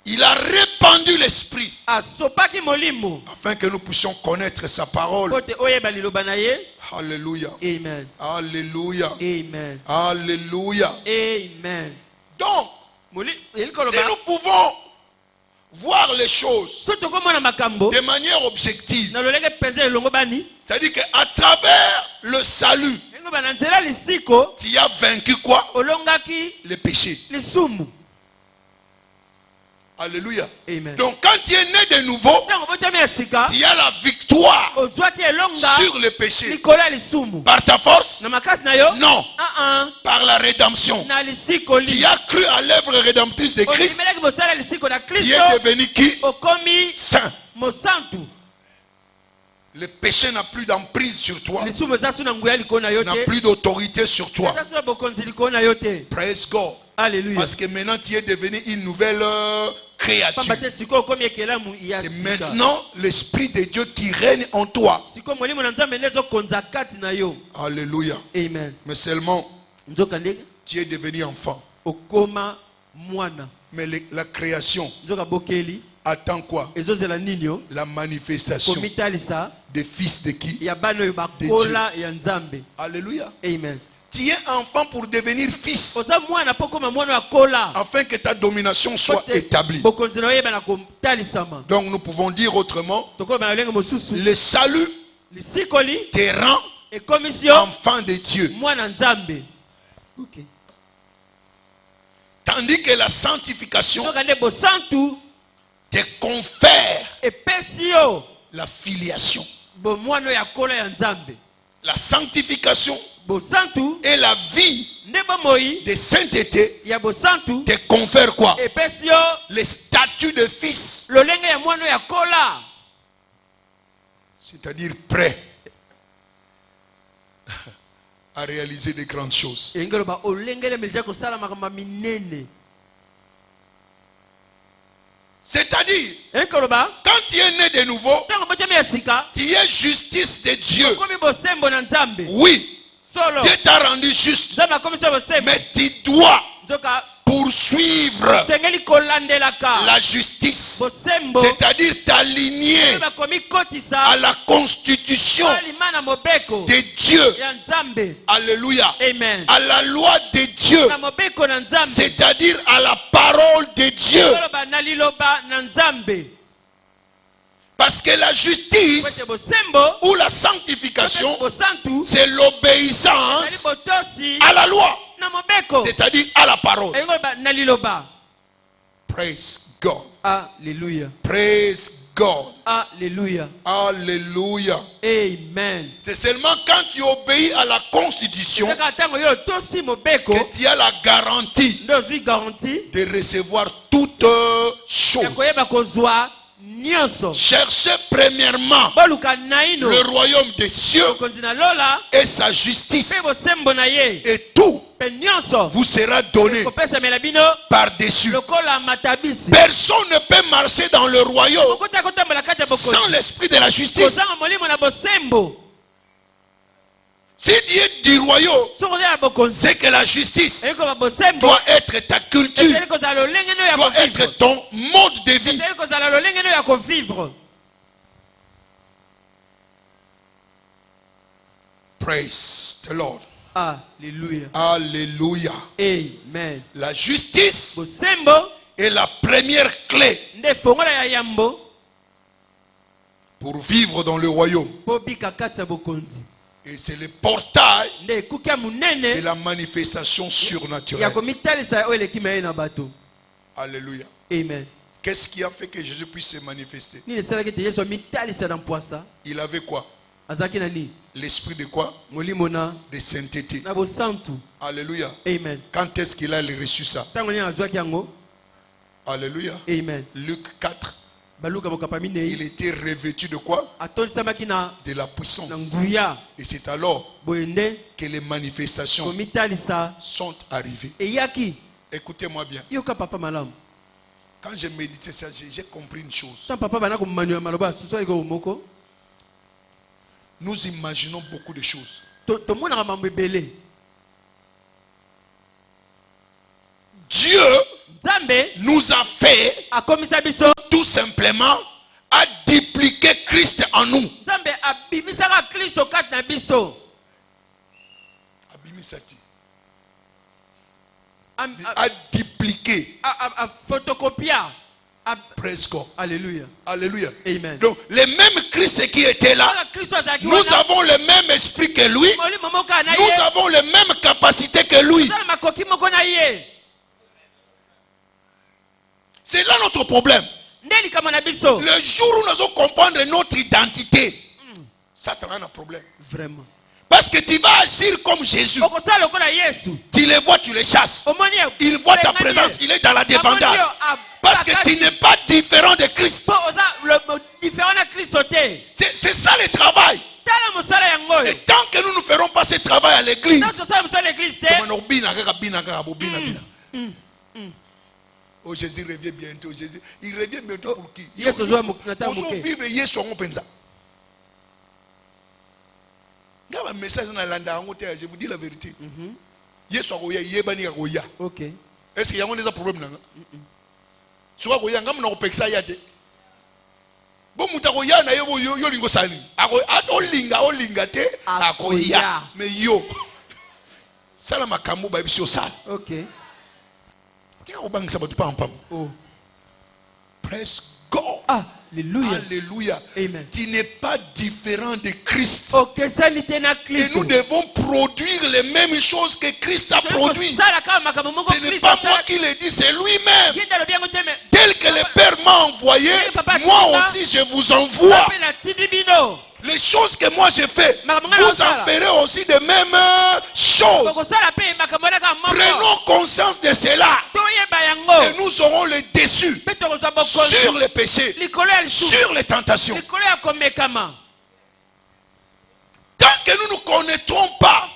Il Il a répandu l'esprit asopaki molimo afin que nous puissions connaître sa parole. pote oyeba liloba na ye. Alléluia. Amen. Alléluia. Amen. Alléluia. Amen. Donc, si nous pouvons voir les choses de manière objective, c'est-à-dire qu'à travers le salut, tu as vaincu quoi? Le péché. Alléluia. Amen. Donc quand tu es né de nouveau, tu as la victoire sur le péché. Par ta force? Non. Par la rédemption. Tu as cru à l'œuvre rédemptrice de Christ. Tu es devenu qui? Saint. Le péché n'a plus d'emprise sur toi. N'a plus d'autorité sur toi. Praise God. Alléluia. Parce que maintenant tu es devenu une nouvelle créature. C'est maintenant l'Esprit de Dieu qui règne en toi. Alléluia. Amen. Mais seulement tu es devenu enfant. Mais la création attend quoi? La manifestation des fils de qui? De Dieu. Alléluia. Amen. Tu es enfant pour devenir fils, afin que ta domination soit établie. Donc nous pouvons dire autrement, le salut te rend enfant de Dieu. Tandis que la sanctification te confère la filiation. La sanctification et la vie de sainteté te confère quoi? Le statut de fils. C'est-à-dire prêt à réaliser de grandes choses. C'est-à-dire, quand tu es né de nouveau, tu es justice de Dieu. Oui, Dieu t'a rendu juste, mais tu dois poursuivre la justice, c'est-à-dire t'aligner à la constitution de Dieu. Alléluia. Amen. À la loi de Dieu, c'est-à-dire à la parole de Dieu. Parce que la justice ou la sanctification, c'est l'obéissance à la loi, c'est-à-dire à la parole. Praise God. Alléluia. Praise God. Alléluia. Alléluia. Amen. C'est seulement quand tu obéis à la constitution que tu as la garantie de recevoir toutes choses. Cherchez premièrement le royaume des cieux et sa justice, et tout vous sera donné par-dessus. Personne ne peut marcher dans le royaume sans l'esprit de la justice. Si Dieu du royaume, c'est que la justice doit être ta culture, doit être ton mode de vie. Praise the Lord. Alléluia. Alléluia. Amen. La justice est la première clé pour vivre dans le royaume. Et c'est le portail de la manifestation surnaturelle. Alléluia. Amen. Qu'est-ce qui a fait que Jésus puisse se manifester? Il avait quoi? L'esprit de quoi? De sainteté. Alléluia. Amen. Quand est-ce qu'il a reçu ça? Alléluia. Amen. Luc 4. Il était revêtu de quoi? De la puissance. Et c'est alors que les manifestations sont arrivées. Écoutez-moi bien. Quand j'ai médité ça, j'ai compris une chose. Nous imaginons beaucoup de choses. Dieu nous a fait tout simplement à dupliquer Christ en nous. Abimisati. À dupliquer. À photocopier. Presque. Alléluia. Alléluia. Amen. Donc, le même Christ qui était là, nous avons le même esprit que lui, nous avons les mêmes capacités que lui. C'est là notre problème. Le jour où nous allons comprendre notre identité, Satan a un problème. Vraiment. Parce que tu vas agir comme Jésus. Tu les vois, tu les chasses. Il voit ta présence, il est dans la débandade. Parce que tu n'es pas différent de Christ. C'est ça le travail. Et tant que nous ne ferons pas ce travail à l'église, oh, Jésus revient bientôt. Jésus, il revient bientôt pour qui? Un message dans la je vous dis la vérité. Ok. Est-ce qu'il y a un problème? Tu vois, il y a un pexa yate. Bon, mutakoya na yo lingo sani. Ako linga te akoya. Mais yo, ça la makambo ba bisio sal. Ok. Tiens au bang sabatu pam pam. Oh. Praise God. Alléluia. Alléluia. Amen. Tu n'es pas différent de Christ. Et nous devons produire les mêmes choses que Christ a produit. Ce n'est pas moi qui le dis, c'est lui-même. Tel que le Père m'a envoyé, moi aussi je vous envoie. Les choses que moi j'ai fait, vous en ferez aussi de mêmes choses. Prenons conscience de cela. Et nous aurons le dessus sur les péchés, sur les tentations. Tant que nous ne connaîtrons pas,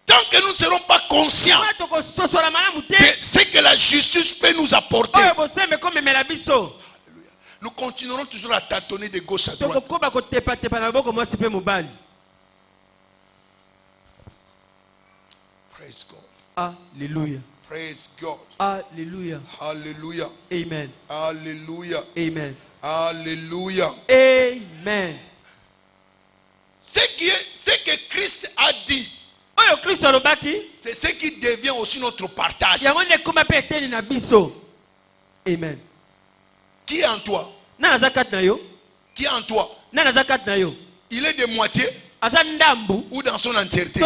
tant que nous ne serons pas conscients de ce que la justice peut nous apporter, nous continuerons toujours à tâtonner de gauche à droite. Praise God. Alléluia. Praise God. Alléluia. Alléluia. Amen. Alléluia. Amen. Alléluia. Amen. Ce que Christ a dit, c'est ce qui devient aussi notre partage. Amen. Qui est en toi? Qui est en toi? Il est de moitié ou dans son entièreté?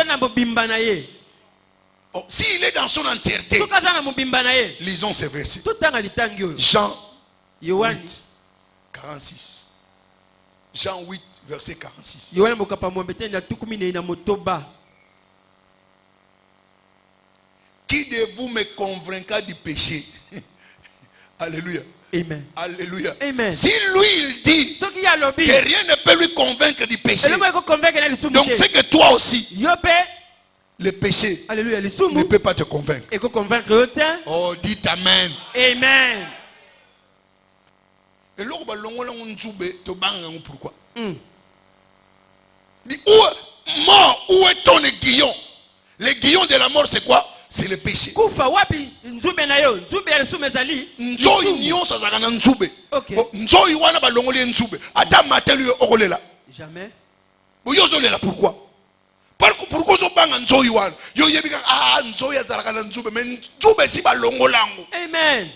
Oh, s'il est dans son entièreté, lisons ces versets. Jean 8, 46. Jean 8, verset 46. Qui de vous me convaincra du péché? Alléluia. Amen. Alléluia. Amen. Si lui il dit que rien ne peut lui convaincre du péché, donc c'est que toi aussi, le péché ne peut pas te convaincre. Oh, dites Amen. Amen. Et là, pourquoi? Mort, où est ton aiguillon? L'aiguillon de la mort, c'est quoi? C'est le péché. Jamais. Pourquoi? Pourquoi Amen.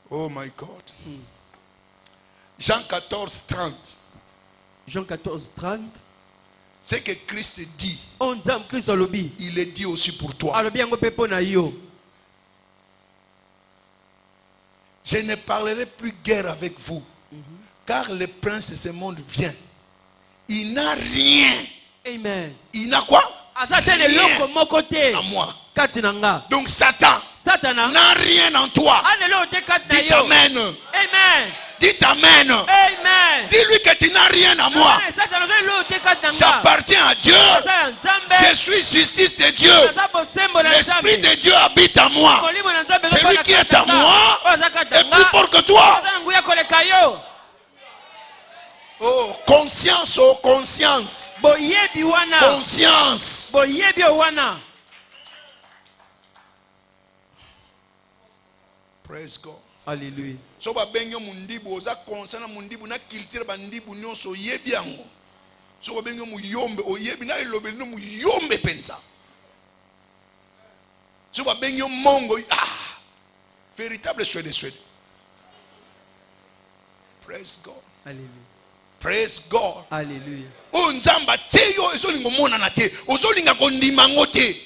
Oh my God. Jean 14, 30. Jean 14, 30. Ce que Christ dit, il le dit aussi pour toi. Je ne parlerai plus guère avec vous, car le prince de ce monde vient. Il n'a rien. Amen. Il n'a quoi? Rien à moi. Donc Satan n'a rien en toi. Dites Amen. Amen. Dites Amen. Amen. Dis-lui que tu n'as rien à moi. J'appartiens à Dieu. Je suis justice de Dieu. L'Esprit de Dieu habite en moi. Celui qui est en moi est plus fort que toi. Oh, conscience, oh, conscience. Conscience. Praise God. Alléluia. So ba benyo mundibu oza concernant mundibu na culture bandibu nyonso yebi yango. So ba benyo muyombe oyebi na ilobe no muyombe pensa. So ba benyo mongo véritable Suède. Praise God. Alléluia. Praise God. Alléluia. O nzamba teyo ezolingo mona na te. Ozolinga kondima ngote.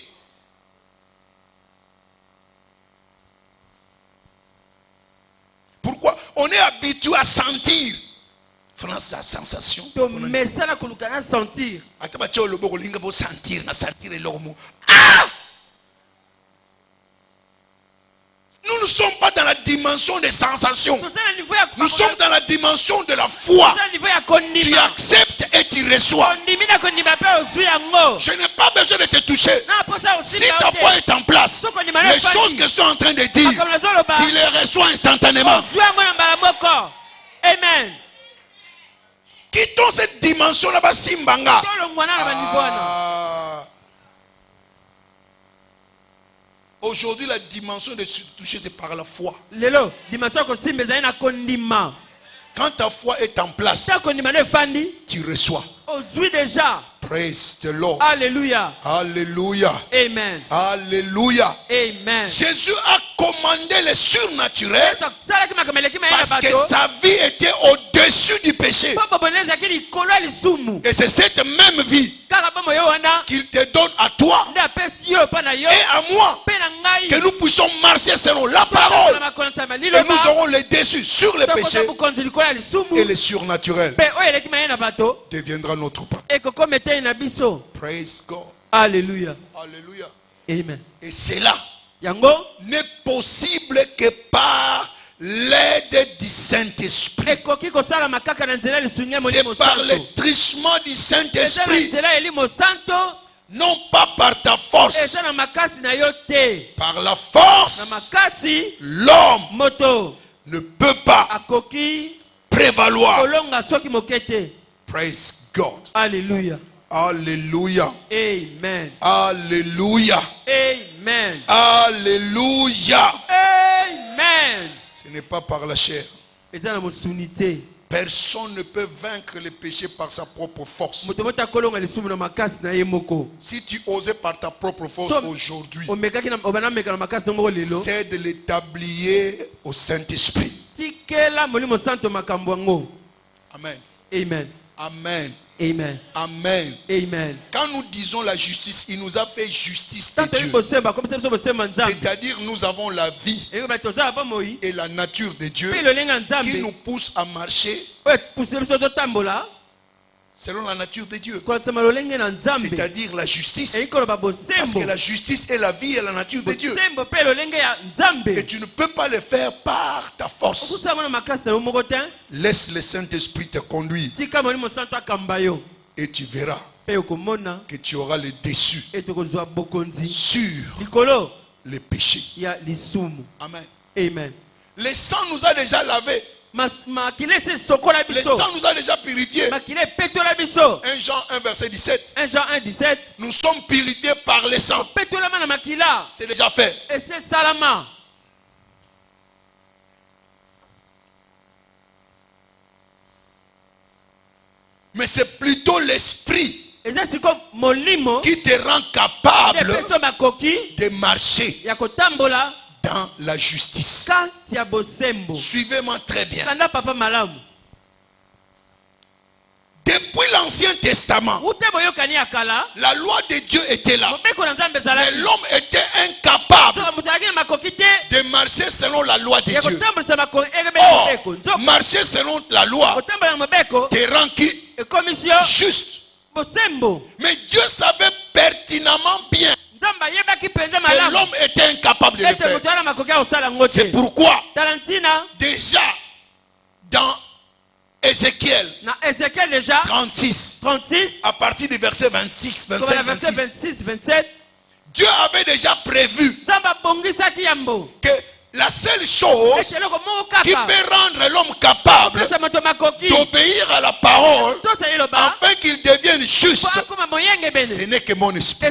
Pourquoi? On est habitué à sentir. France a sensation. Mais ça n'a qu'à sentir. Sentir, sentir nous ne sommes pas dans la dimension des sensations. Nous sommes dans la dimension de la foi. Tu acceptes et tu reçois. Je n'ai pas besoin de te toucher. Si ta foi est en place, les choses que je suis en train de dire, tu les reçois instantanément. Amen. Quittons cette dimension là-bas, Simbanga. Aujourd'hui, la dimension de se toucher, c'est par la foi. Quand ta foi est en place, tu reçois. Praise the Lord. Alléluia. Alléluia. Amen. Alléluia. Amen. Jésus a commandé le surnaturel parce que sa vie était au-dessus du péché. Et c'est cette même vie qu'il te donne à toi et à moi, que nous puissions marcher selon la parole. Et nous aurons le dessus sur le péché. Et le surnaturel deviendra notre part. Praise God. Alléluia. Alléluia. Amen. Et cela n'est possible que par l'aide du Saint-Esprit. C'est par le trichement du Saint-Esprit. Non pas par ta force. Par la force, l'homme ne peut pas prévaloir. Praise God. Alléluia. Alléluia. Amen. Alléluia. Amen. Alléluia. Amen. Ce n'est pas par la chair. Personne ne peut vaincre le péché par sa propre force. Si tu osais par ta propre force aujourd'hui, c'est de l'établir au Saint-Esprit. Amen. Amen. Amen. Amen. Amen. Amen. Quand nous disons la justice, il nous a fait justice de Dieu. C'est-à-dire nous avons la vie et la nature de Dieu qui nous pousse à marcher selon la nature de Dieu. C'est-à-dire la justice. Parce que la justice est la vie et la nature de Dieu. Et tu ne peux pas le faire par ta force. Laisse le Saint-Esprit te conduire. Et tu verras que tu auras le dessus sur le péché. Amen. Amen. Le sang nous a déjà lavé. Le sang nous a déjà purifié. 1 Jean 1 verset 17. Nous sommes purifiés par le sang. C'est déjà fait. Mais c'est plutôt l'esprit qui te rend capable de marcher dans la justice. Suivez-moi très bien. Depuis l'Ancien Testament, la loi de Dieu était là. Mais l'homme était incapable de marcher selon la loi de Dieu. Or, marcher selon la loi te rend qui? Juste. Mais Dieu savait pertinemment bien que l'homme était incapable de le faire. C'est pourquoi déjà dans Ézéchiel 36 à partir du verset 26, 27, Dieu avait déjà prévu que la seule chose qui peut rendre l'homme capable d'obéir à la parole afin qu'il devienne juste, ce n'est que mon esprit.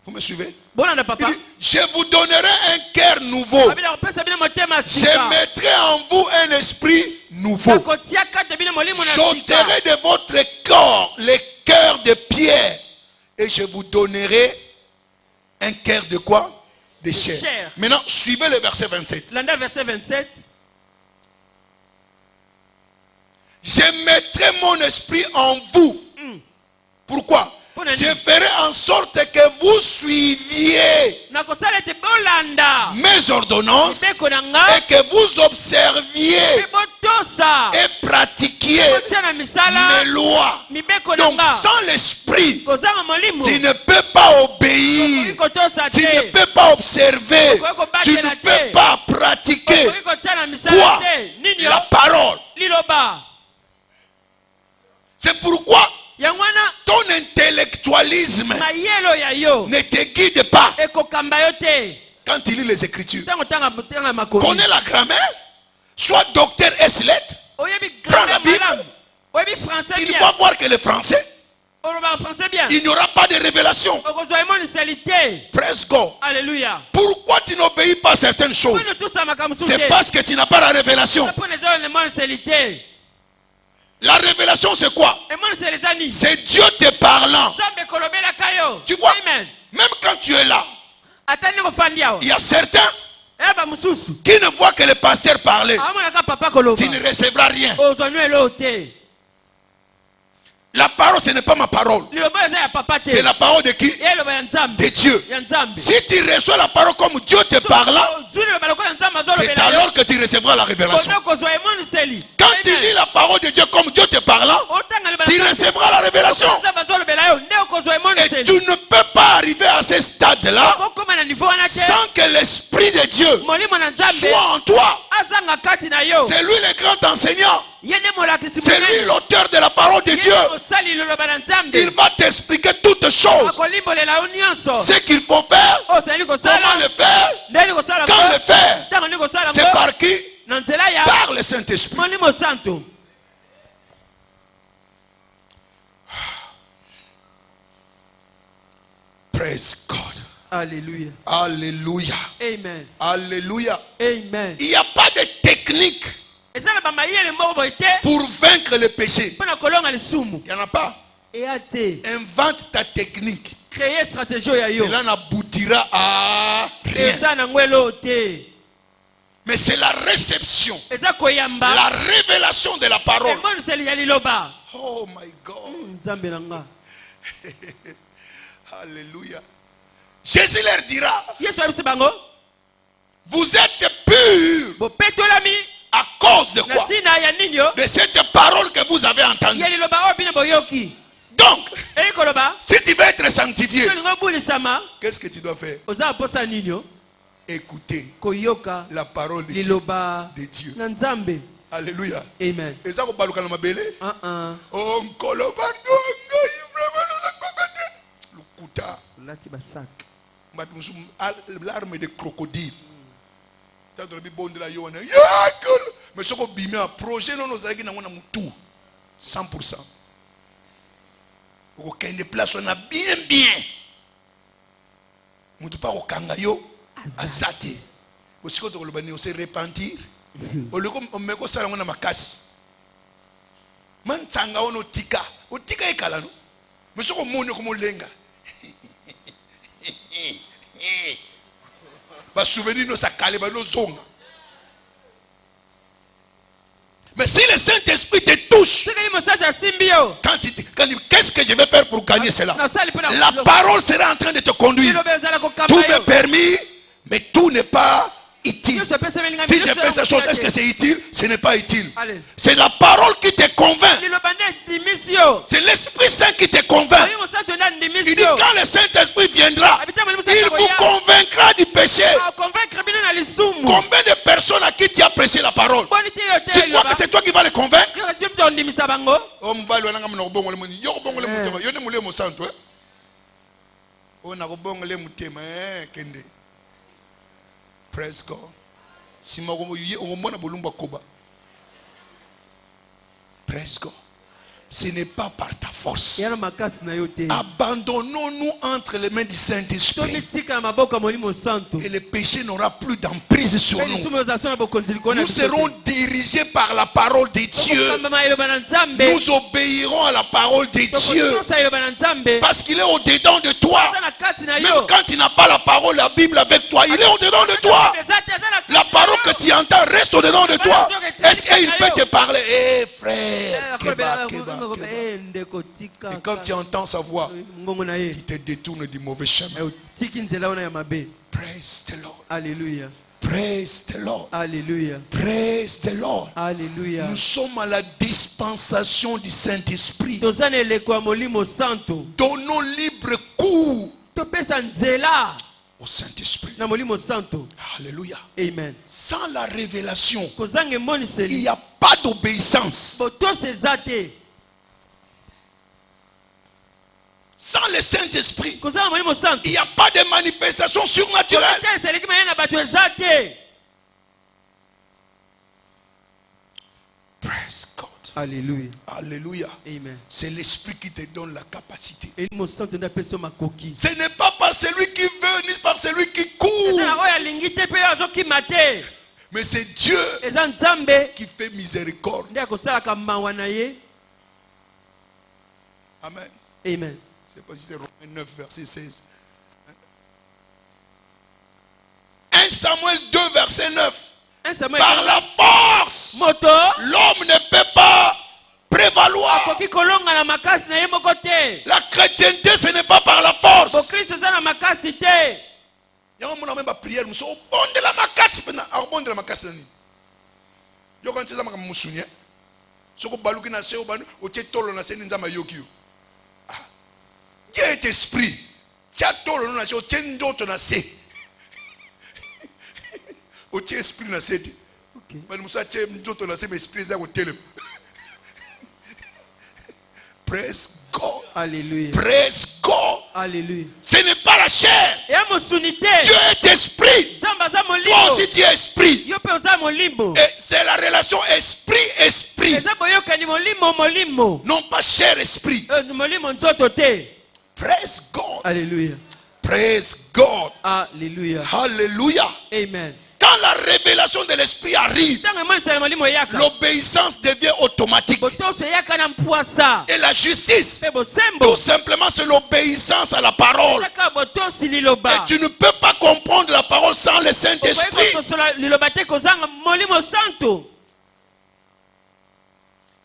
Vous me suivez? papa. Il dit, je vous donnerai un cœur nouveau. Je mettrai en vous un esprit nouveau. J'ôterai de votre corps les cœurs de pierre. Et je vous donnerai un cœur de quoi? De chair. Maintenant, suivez le verset 27. Verset 27. Je mettrai mon esprit en vous. Pourquoi? Je ferai en sorte que vous suiviez mes ordonnances et que vous observiez et pratiquiez mes lois. Donc sans l'esprit, tu ne peux pas obéir, tu ne peux pas observer, tu ne peux pas pratiquer quoi? La parole. C'est pourquoi ton intellectualisme ne te guide pas quand tu lis les Écritures. Connais la grammaire, sois docteur S lettres, prends la Bible, tu vas voir que le français, il n'y aura pas de révélation. Praise God. Alléluia. Pourquoi tu n'obéis pas à certaines choses? C'est parce que tu n'as pas la révélation. La révélation, c'est quoi? C'est Dieu te parlant. Tu vois, même quand tu es là, il y a certains qui ne voient que le pasteur parler. Tu ne recevras rien. La parole, ce n'est pas ma parole. C'est la parole de qui? De Dieu. Si tu reçois la parole comme Dieu te parle, c'est alors que tu recevras la révélation. Quand tu lis la parole de Dieu comme Dieu te parle, tu recevras la révélation. Et tu ne peux pas arriver à ce stade-là sans que l'Esprit de Dieu soit en toi. C'est lui le grand enseignant. C'est lui l'auteur de la parole de Dieu. Il va t'expliquer toutes choses. Ce qu'il faut faire, comment le faire, quand le faire. C'est par qui? Par le Saint-Esprit. Praise God. Alléluia. Alléluia. Amen. Alléluia. Amen. Il n'y a pas de technique pour vaincre le péché. Il n'y en a pas. Invente ta technique. Cela n'aboutira à rien. Mais c'est la réception, la révélation de la parole. Oh my God. Alléluia. Jésus leur dira, vous êtes purs à cause de quoi? De cette parole que vous avez entendue. Donc, si tu veux être sanctifié, qu'est-ce que tu dois faire? Écouter la parole de Dieu. Alléluia. Amen. Et ça, vous parlez de mabele? Oh, l'arme de crocodile. Mais ce qu'on bime un projet, non, nous avons tout 100%. Aucun déplace, on a bien. Nous ne pouvons pas kangayo azate. Aussi quand on se repentir, on me dit ça on a ma casse. Man tanga ono tika ekala no. Mais ce qu'on monne comme lenga. Ba souvenir no sakale ba no zonga. Mais si le Saint-Esprit te touche, qu'est-ce que je vais faire pour gagner cela? La parole sera en train de te conduire. Tout m'est permis, mais tout n'est pas utile. Si je fais ces choses, est-ce que c'est utile? Ce n'est pas utile. C'est la parole qui te convainc. C'est l'Esprit Saint qui te convainc. Il dit quand le Saint-Esprit viendra, il vous convaincra du péché. Combien de personnes à qui tu as prêché la parole? Tu crois que c'est toi qui vas les convaincre? Praise God. Praise God. ce n'est pas par ta force. Abandonnons-nous entre les mains du Saint-Esprit. Et le péché n'aura plus d'emprise sur nous. Nous serons dirigés par la parole de Dieu. Nous obéirons à la parole de Dieu. Parce qu'il est au-dedans de toi. Même quand tu n'as pas la parole, la Bible avec toi, il est au-dedans de toi. La parole que tu entends reste au-dedans de toi. Est-ce qu'il peut te parler? Eh frère, et quand tu entends sa voix, tu te détournes du mauvais chemin. Praise the Lord. Alléluia. Praise the Lord. Alléluia. Praise the Lord. Alléluia. Nous sommes à la dispensation du Saint-Esprit. Donnons libre cours au Saint-Esprit. Alléluia. Amen. Sans la révélation, il n'y a pas d'obéissance. Sans le Saint-Esprit, il n'y a pas de manifestation surnaturelle. Praise God. Alléluia. Alléluia. Amen. C'est l'Esprit qui te donne la capacité. Ce n'est pas par celui qui veut ni par celui qui court. Mais c'est Dieu qui fait miséricorde. Amen. Amen. Je ne sais pas si c'est Romains 9, verset 16. 1 Samuel 2, verset 9. Par la force, l'homme ne peut pas prévaloir. La chrétienté, ce n'est pas par la force. Il y a même pas prière. Nous sommes au bon de la macasse. Au bon de la macasse. Il y a quand c'est ça que je me souviens. Ce que baluki na se au tolo na se ninzama yokio. Dieu est esprit. Tia tolo na se au tendo na se. Au tia esprit na se. Mais nous sommes tia ndoto na se mais esprit za au tele. Praise God. Alléluia. Praise God. Alléluia. Ce n'est pas la chair. Dieu est esprit. Toi aussi tu es esprit. Et c'est la relation esprit-esprit. Non pas chair-esprit. Praise God. Alléluia. Praise God. Alléluia. Alléluia. Amen. Quand la révélation de l'esprit arrive, l'obéissance devient automatique. Et la justice, tout simplement, c'est l'obéissance à la parole. Et tu ne peux pas comprendre la parole sans le Saint-Esprit.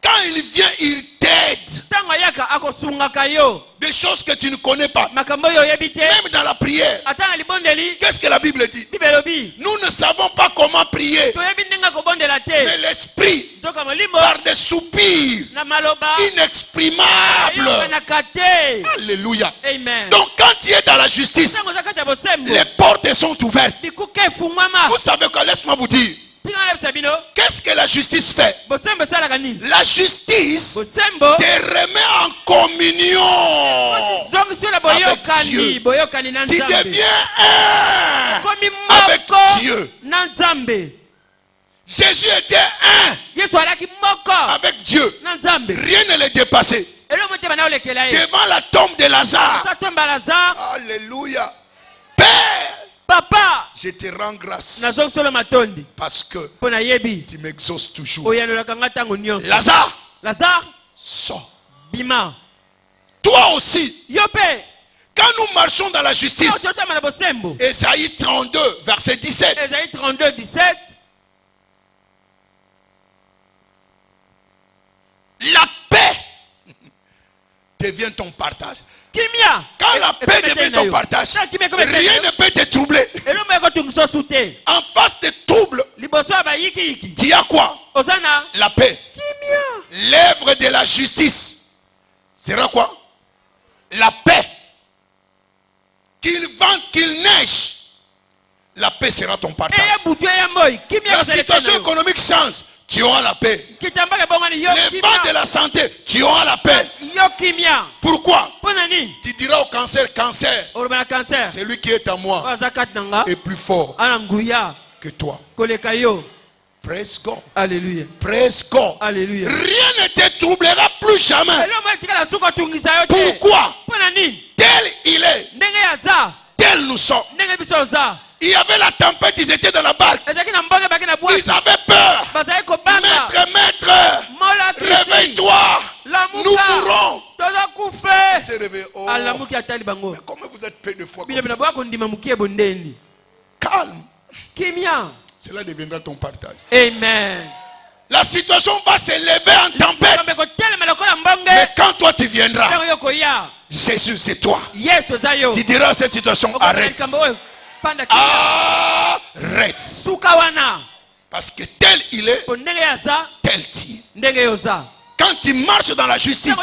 Quand il vient, il t'aide. Des choses que tu ne connais pas. Même dans la prière. Qu'est-ce que la Bible dit? Nous ne savons pas comment prier. Mais l'esprit, par des soupirs inexprimables. Alléluia. Amen. Donc quand tu es dans la justice, les portes sont ouvertes. Vous savez que, laisse-moi vous dire, qu'est-ce que la justice fait? La justice te remet en communion avec Dieu. Tu deviens un avec Dieu. Jésus était un avec Dieu. Rien ne le dépassait. Devant la tombe de Lazare. Alléluia. Père, Papa, je te rends grâce parce que tu m'exauces toujours. Lazare, sors. Bima. Toi aussi, quand nous marchons dans la justice, Ésaïe 32, verset 17. Ésaïe 32, 17. La paix devient ton partage. Quand la paix devient ton partage, rien ne peut te troubler. En face des troubles, tu as quoi? La paix. L'œuvre de la justice sera quoi? La paix. Qu'il vente, qu'il neige, la paix sera ton partage. La situation économique change, tu auras la paix. Les vents de la santé, tu auras la paix. Pourquoi? Tu diras au cancer, cancer, celui qui est à moi est plus fort que toi. Praise God. Alléluia. Praise God. Alléluia. Rien ne te troublera plus jamais. Pourquoi? Tel il est, tel nous sommes. Il y avait la tempête, ils étaient dans la barque. Ils avaient peur. Maître, réveille-toi. Nous mourrons. Il s'est réveillé. Oh. Mais comment vous êtes peu de foi comme ça? Calme. Cela deviendra ton partage. Amen. La situation va s'élever en tempête. Mais quand toi tu viendras, Jésus c'est toi. Tu diras à cette situation, arrête. Arrête. Parce que tel il est, tel tu es. Quand tu marches dans la justice,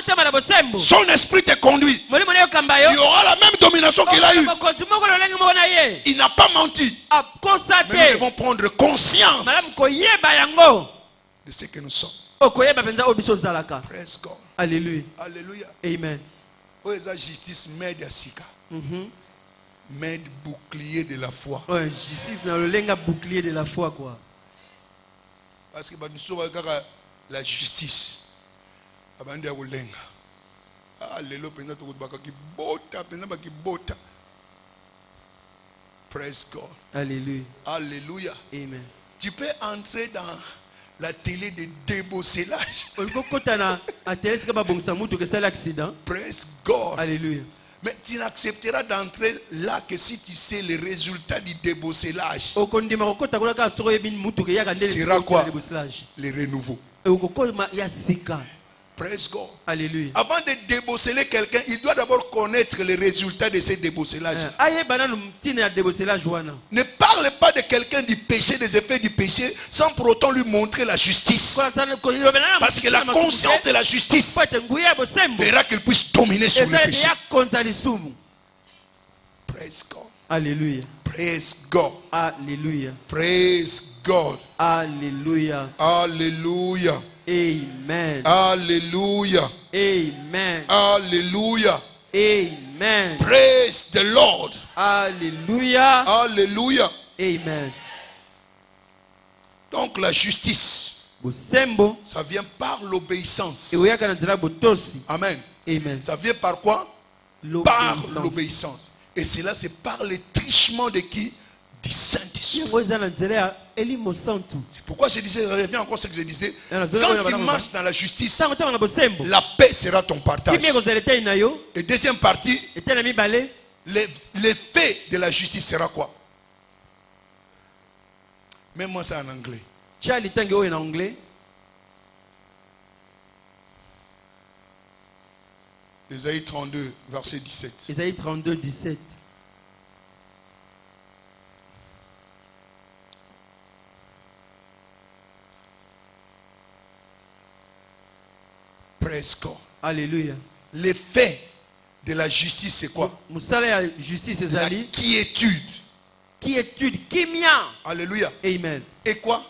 son esprit te conduit. Il aura la même domination qu'il a eue. Il n'a pas menti. Mais nous devons prendre conscience de ce que nous sommes. Praise God. Alléluia. Alléluia. Amen. La justice m'aide à Sika. M'aide bouclier de la foi. Ouais, justice dans le lenga bouclier de la foi quoi. Parce que nous sommes la justice. Abandi ya kulenga. Lelo penza tukubaka kibota, penza bakibota. Praise God. Alléluia. Alléluia. Amen. Tu peux entrer dans la télé de débosselage. Praise God. Alléluia. Mais tu n'accepteras d'entrer là que si tu sais les résultats du débosselage. Sera quoi? Les renouveaux. Praise God. Alléluia. Avant de débosseler quelqu'un, il doit d'abord connaître les résultats de ces débosselages. Ne parle pas de quelqu'un du péché, des effets du péché, sans pour autant lui montrer la justice. Parce que la conscience de la justice fera qu'il puisse dominer sur le péché. Praise God. Alléluia. Praise God. Alléluia. Praise God. Alléluia. Alléluia. Amen. Alléluia. Amen. Alléluia. Amen. Praise the Lord. Alléluia. Alléluia. Amen. Donc la justice, ça vient par l'obéissance. Amen. Amen. Ça vient par quoi? Par l'obéissance. Et cela c'est par le trichement de qui? Du Saint-Esprit. C'est pourquoi je disais, je reviens encore à ce que je disais. Quand tu marches dans la justice, la paix sera ton partage. Et deuxième partie, l'effet de la justice sera quoi? Même moi c'est en anglais. Ésaïe 32, verset 17. Ésaïe 32, 17. Praise God. Alléluia. L'effet de la justice, c'est quoi? La quiétude. Quiétude. Kimia. Alléluia. Amen. Et quoi?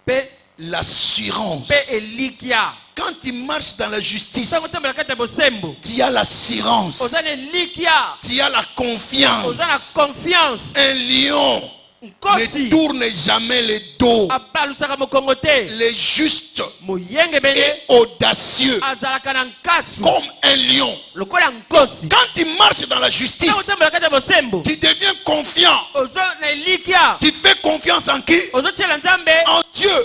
Paix. L'assurance. Quand tu marches dans la justice, tu as l'assurance. Tu as la confiance. Un lion ne tourne jamais le dos. Les justes et audacieux comme un lion. Quand tu marches dans la justice, tu deviens confiant. Tu fais confiance en qui? En Dieu.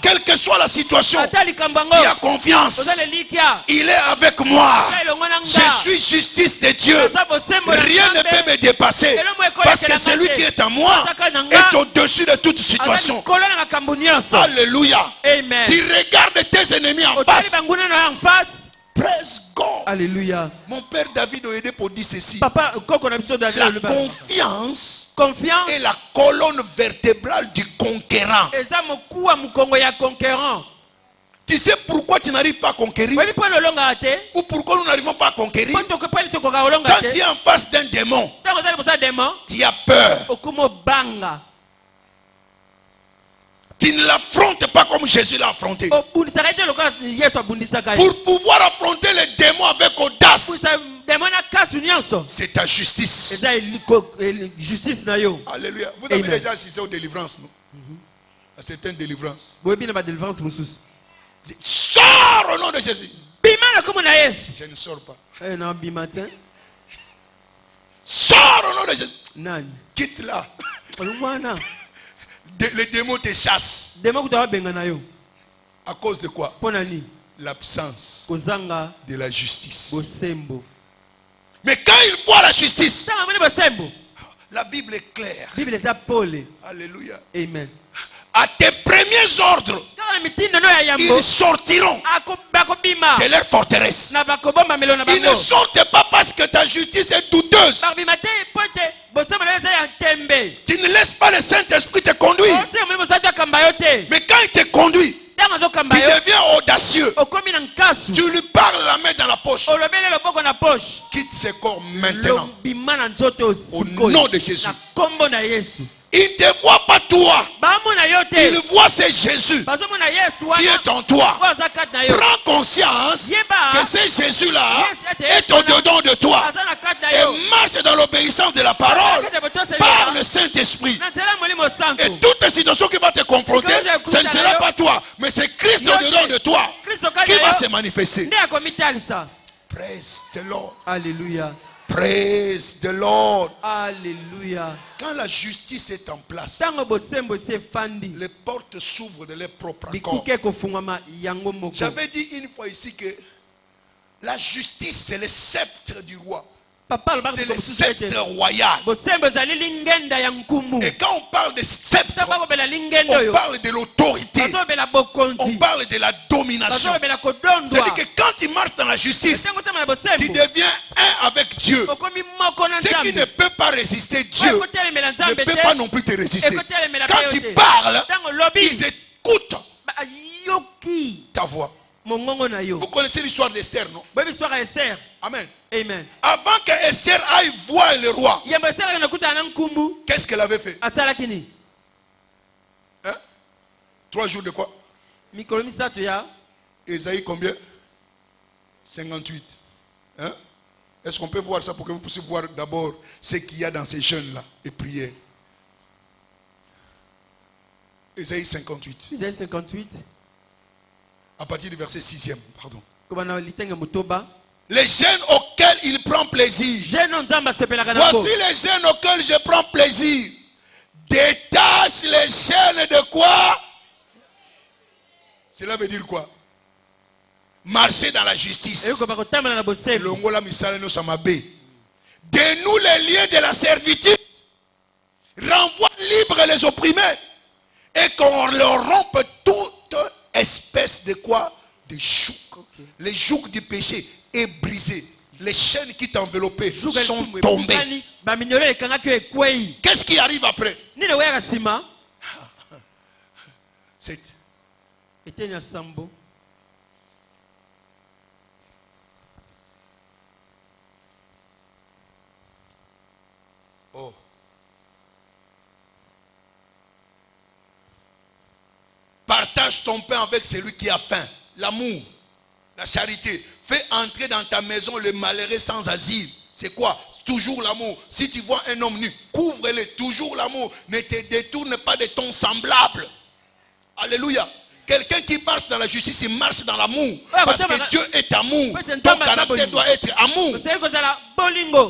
Quelle que soit la situation, tu as confiance. Il est avec moi. Je suis justice de Dieu. Rien ne peut me dépasser. Parce que celui qui est en moi est au-dessus de toute situation. Alléluia. Amen. Tu regardes tes ennemis en face. Praise God. Alléluia. Mon père David a aidé pour dire ceci. Papa, la confiance est la colonne vertébrale du conquérant. Tu sais pourquoi tu n'arrives pas à conquérir? Ou pourquoi nous n'arrivons pas à conquérir? Quand tu es en face d'un démon, tu as peur. Tu ne l'affrontes pas comme Jésus l'a affronté. Pour pouvoir affronter les démons avec audace, c'est ta justice. Alléluia. Vous avez déjà assisté aux délivrances, non? C'est une délivrance. Sors au nom de Jésus. Je ne sors pas. Sors au nom de Jésus. Quitte là. Les démons te chassent. À cause de quoi? L'absence de la justice. Mais quand il voit la justice, la Bible est claire. Alléluia. Amen. À tes premiers ordres, ils sortiront de leur forteresse. Ils ne sortent pas parce que ta justice est douteuse. Tu ne laisses pas le Saint-Esprit te conduire. Mais quand il te conduit, tu deviens audacieux. Tu lui parles la main dans la poche. Quitte ce corps maintenant. Au nom de Jésus. Il ne te voit pas toi. Il voit c'est Jésus qui est en toi. Prends conscience que ce Jésus-là est au-dedans de toi. Et marche dans l'obéissance de la parole par le Saint-Esprit. Et toute situation qui va te confronter, ce ne sera pas toi, mais c'est Christ au-dedans de toi qui va se manifester. Praise the Lord. Alléluia. Praise the Lord. Alléluia. Quand la justice est en place, les portes s'ouvrent de leur propre accord. J'avais dit une fois ici que la justice, c'est le sceptre du roi. C'est le sceptre royal. Et quand on parle de sceptre, on parle de l'autorité. On parle de la domination. C'est-à-dire que quand tu marches dans la justice, tu deviens un avec Dieu. Ce qui ne peut pas résister Dieu ne peut pas non plus te résister. Quand tu parles, ils écoutent ta voix. Vous connaissez l'histoire d'Esther, non? Amen. Amen. Avant que Esther aille voir le roi, qu'est-ce qu'elle avait fait? Hein? 3 jours de quoi? Ésaïe combien? 58. Hein? Est-ce qu'on peut voir ça pour que vous puissiez voir d'abord ce qu'il y a dans ces jeunes-là et prier? Ésaïe 58. Ésaïe 58. À partir du verset 6e, pardon. Les jeunes auxquels il prend plaisir. Voici les jeunes auxquels je prends plaisir. Détache les chaînes de quoi? Cela veut dire quoi? Marcher dans la justice. Dénoue les liens de la servitude. Renvoie libre les opprimés. Et qu'on leur rompe toute espèce de quoi? De joug. Les jougs du péché est brisé. Les chaînes qui t'enveloppaient sont tombées. Qu'est-ce qui arrive après? C'est oh. Partage ton pain avec celui qui a faim. L'amour, la charité. Fais entrer dans ta maison le malheureux sans asile. C'est quoi? Toujours l'amour. Si tu vois un homme nu, couvre-le. Toujours l'amour. Ne te détourne pas de ton semblable. Alléluia. Quelqu'un qui marche dans la justice, il marche dans l'amour. Parce que Dieu est amour. Ton caractère doit être amour.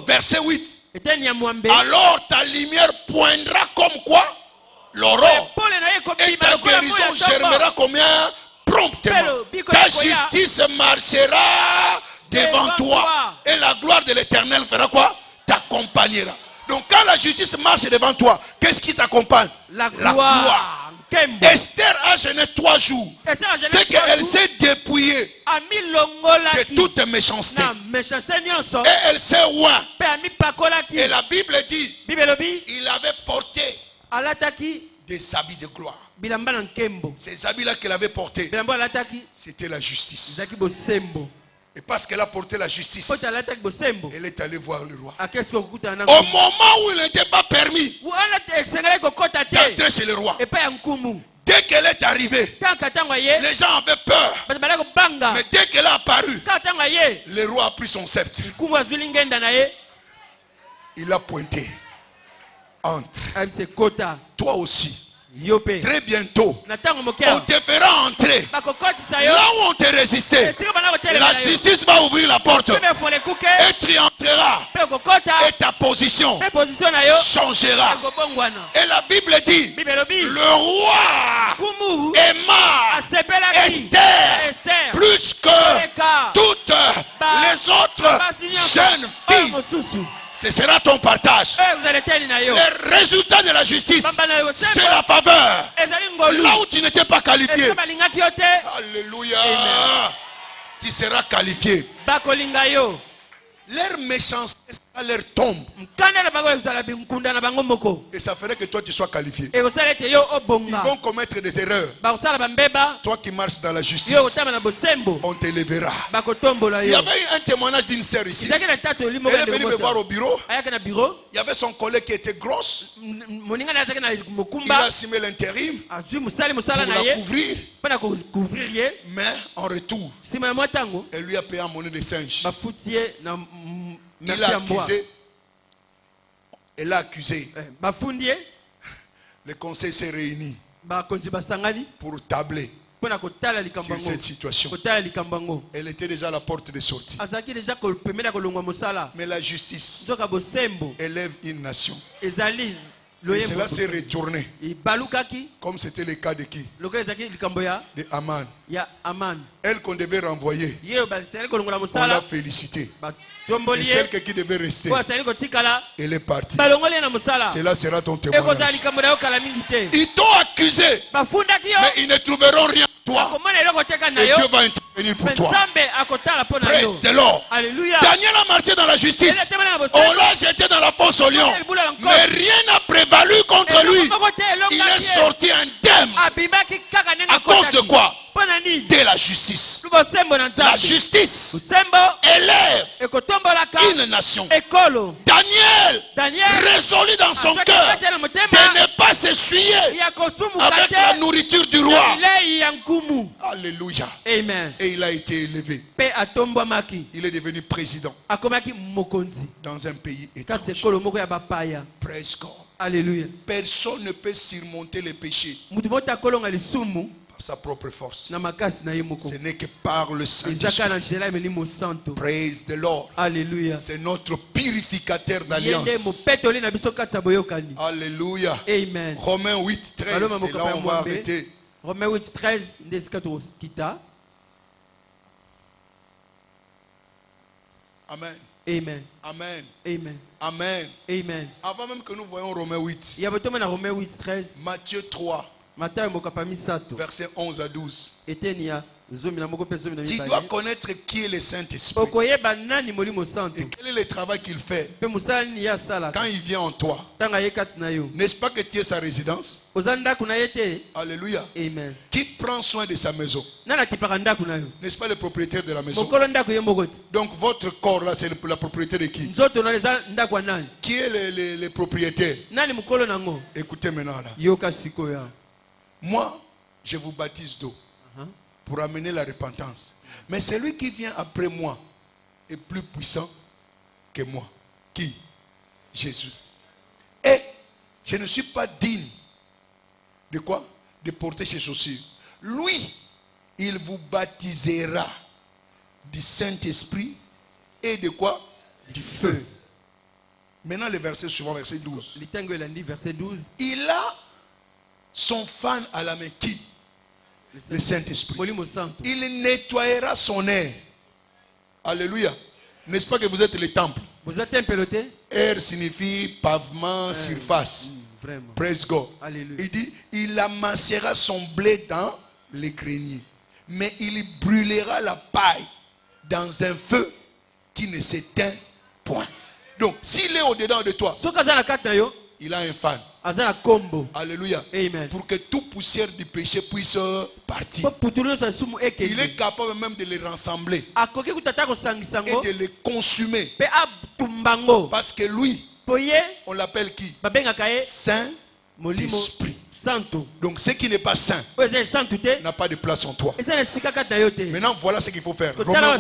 Verset 8. Alors ta lumière poindra comme quoi? L'aurore. Et ta guérison germera combien? Promptement. Ta justice marchera devant toi. Et la gloire de l'Éternel fera quoi? T'accompagnera. Donc quand la justice marche devant toi, qu'est-ce qui t'accompagne? La gloire. Esther a jeûné 3 jours. C'est qu'elle s'est dépouillée de toute méchanceté. Et elle s'est oint. Et la Bible dit, il avait porté des habits de gloire. Ces habits-là qu'elle avait portés, c'était la justice. Et parce qu'elle a porté la justice, elle est allée voir le roi. Au moment où il n'était pas permis d'entrer chez le roi, dès qu'elle est arrivée, les gens avaient peur. Mais dès qu'elle est apparue, le roi a pris son sceptre. Il a pointé. Entre. Toi aussi. très bientôt, on te fera entrer là où on te résistait. La justice va ouvrir la porte et tu entreras et ta position changera. Et la Bible dit, le roi aima Esther plus que toutes les autres jeunes filles. Ce sera ton partage. Le résultat de la justice, c'est la faveur. Là où tu n'étais pas qualifié, alléluia, tu seras qualifié. Leur méchanceté, ça leur tombe. Et ça ferait que toi tu sois qualifié. Ils vont commettre des erreurs. Toi qui marches dans la justice, on t'élèvera. Il y avait un témoignage d'une sœur ici. Elle est venue me voir au bureau. Il y avait son collègue qui était grosse. Il a assumé l'intérim pour la couvrir. Mais en retour, elle lui a payé en monnaie de singe. Il a accusé. Elle a accusé. Le conseil s'est réuni pour tabler sur cette situation. Elle était déjà à la porte de sortie. Mais la justice élève une nation. Et cela s'est retourné. Comme c'était le cas de qui? De Aman. Elle qu'on devait renvoyer, on l'a félicité. Et celle qui devait rester, elle est partie. Cela sera ton témoignage. Ils t'ont accusé, mais ils ne trouveront rien pour toi. Et Dieu va intervenir pour toi. Praise the Lord. Daniel a marché dans la justice. On l'a jeté dans la fosse au lion. Mais rien n'a prévalu contre lui. Il est sorti indemne. À cause de quoi? De la justice. La justice élève une nation. Daniel résolu dans son cœur de ne pas s'essuyer avec la nourriture du roi. Alléluia. Amen. Et il a été élevé. Il est devenu président dans un pays étranger. Praise God. Alléluia. Personne ne peut surmonter les péchés par sa propre force. Ce n'est que par le Saint-Esprit. Praise the Lord. Alléluia. C'est notre purificateur d'alliance. Alléluia. Amen. Romains 8, 13. C'est là où on va arrêter. Romains 8, 13. Amen. Amen. Amen. Amen. Amen. Amen. Avant même que nous voyons Romains 8, Matthieu 3, versets 11 à 12. Tu dois connaître qui est le Saint-Esprit et quel est le travail qu'il fait quand il vient en toi. N'est-ce pas que tu es sa résidence? Alléluia. Amen. Qui prend soin de sa maison? N'est-ce pas le propriétaire de la maison? Donc votre corps là, c'est la propriété de qui? Qui est le propriétaire? Écoutez maintenant là. Moi, je vous baptise d'eau pour amener la repentance. Mais celui qui vient après moi est plus puissant que moi. Qui? Jésus. Et je ne suis pas digne de quoi? De porter ses chaussures. Lui, il vous baptisera du Saint-Esprit et de quoi? Du feu. Maintenant le verset suivant, verset 12. Il a son fan à la main. Qui? Le Saint-Esprit. Il nettoyera son air. Alléluia. N'est-ce pas que vous êtes le temple? Air signifie pavement, surface. Vraiment. Praise God. Alléluia. Il dit, il amassera son blé dans les greniers, mais il brûlera la paille dans un feu qui ne s'éteint point. Donc, s'il est au-dedans de toi, il a un fan. Alléluia. Amen. Pour que toute poussière du péché puisse partir. Il est capable même de les rassembler et de les consumer. Parce que lui, on l'appelle qui? Saint-Esprit. Donc ce qui n'est pas saint n'a pas de place en toi. Maintenant voilà ce qu'il faut faire. Romains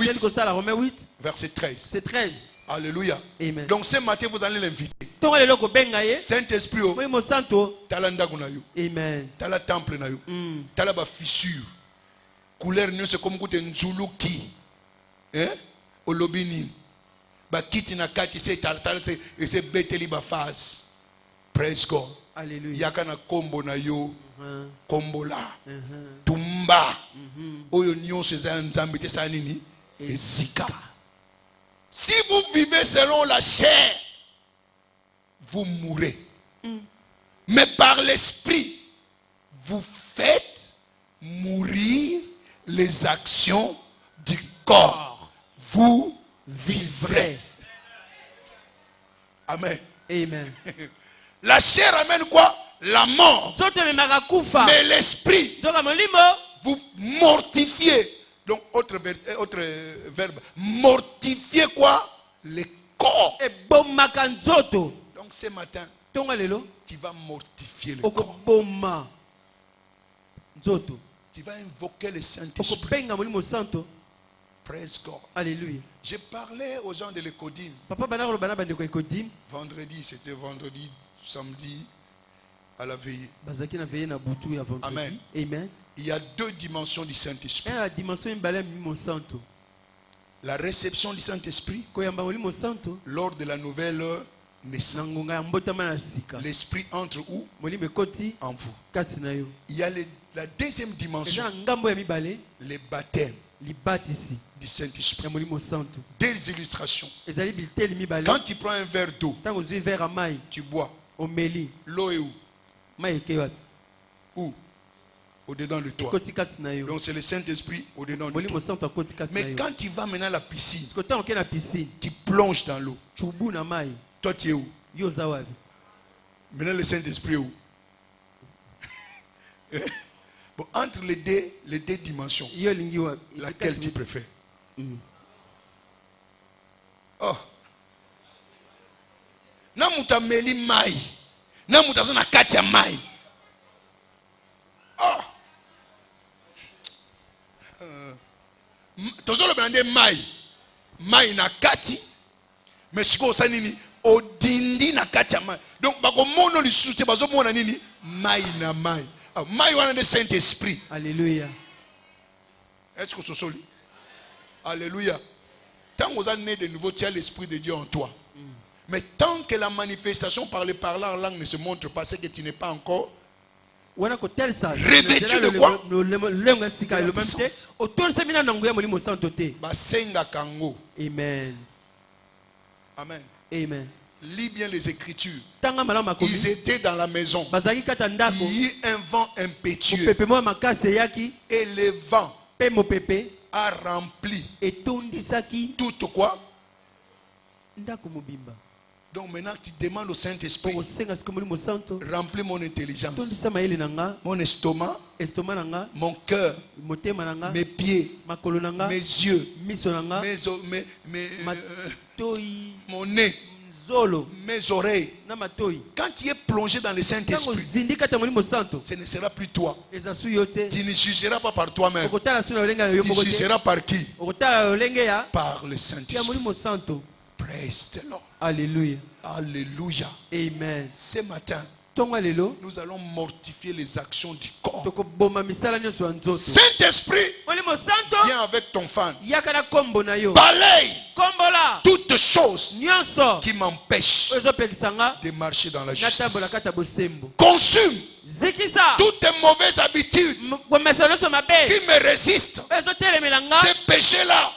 8, verset 13. Alléluia. Amen. Donc ce matin vous allez l'inviter. Saint-Esprit, talanda kunayo. Amen. Tala temple nayo. Tala ba fissure. Couleur nous c'est comme côté nzuluki. Olobini. Ba kiti na kati c'est c'est beteli ba phase. Praise God. Alléluia. Yakana kombo na yo. Kombola. Tumba. Oyo nyonso za nzambe te sa nini? Ezika. Si vous vivez selon la chair, vous mourrez. Mais par l'esprit, vous faites mourir les actions du corps. Vous vivrez. Amen. Amen. La chair amène quoi? La mort. Mais l'esprit, vous mortifiez. Donc, autre verbe. Mortifier quoi? Le corps. Donc, ce matin, tu vas mortifier le corps. Tu vas invoquer le Saint-Esprit. Praise God. Alléluia. J'ai parlé aux gens de l'Écodim. Vendredi, c'était vendredi, samedi, à la veillée. Amen. Amen. Il y a deux dimensions du Saint-Esprit. La réception du Saint-Esprit lors de la nouvelle naissance. L'Esprit entre où? En vous. Il y a la deuxième dimension, les baptêmes du Saint-Esprit. Des illustrations. Quand tu prends un verre d'eau, tu bois. L'eau est où? Où? Au-dedans de toi. Donc c'est le Saint-Esprit au-dedans de toi. Mais quand tu vas maintenant à la piscine, tu plonges dans l'eau. Toi tu es où? Maintenant le Saint-Esprit est où? Bon, entre les deux dimensions, laquelle tu préfères? Oh. Namuta meli mai. Namuta zana katia mai. Oh. Tozolo bende mai. Mai na kati. Mais siko sanini odindi na katia mai. Donc bako mono li sute bazo mona nini mai na mai. Mai wana de Saint-Esprit. Alléluia. Est-ce que ce soit lui? Alléluia. Tant que vous êtes né de nouveau, tu as l'Esprit de Dieu en toi. Mais tant que la manifestation par les parlants en langue ne se montre pas, c'est que tu n'es pas encore revêtu de quoi? Amen. Amen. Amen. Lis bien les Écritures. Ils étaient dans la maison. Il y eut un vent impétueux. Et le vent a rempli tout quoi? Donc maintenant tu demandes au Saint-Esprit, remplis mon intelligence, mon estomac, mon cœur, mes pieds, mes yeux, mon nez, mes oreilles. Quand tu es plongé dans le Saint-Esprit, ce ne sera plus toi. Tu ne jugeras pas par toi-même. Tu jugeras par qui? Par le Saint-Esprit. Praise the Lord. Alléluia. Alléluia. Amen. Ce matin, nous allons mortifier les actions du corps. Saint-Esprit, viens avec ton fan. Balaye toutes choses qui m'empêchent de marcher dans la justice. Consume toutes tes mauvaises habitudes qui me résistent. Ces péchés-là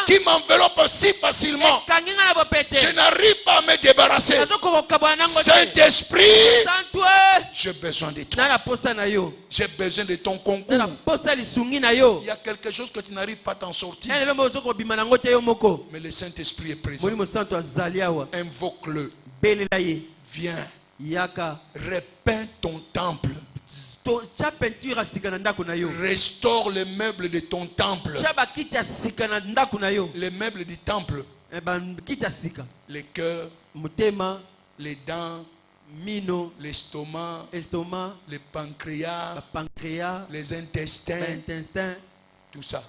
qui m'enveloppent si facilement, je n'arrive pas à me débarrasser. Saint-Esprit, j'ai besoin de toi. J'ai besoin de ton concours. Il y a quelque chose que tu n'arrives pas à t'en sortir. Mais le Saint-Esprit est présent. Invoque-le. Viens. Répeins ton temple. Restaure les meubles de ton temple. Les meubles du temple. Les cœurs, les dents, l'estomac, le pancréas, les intestins, tout ça.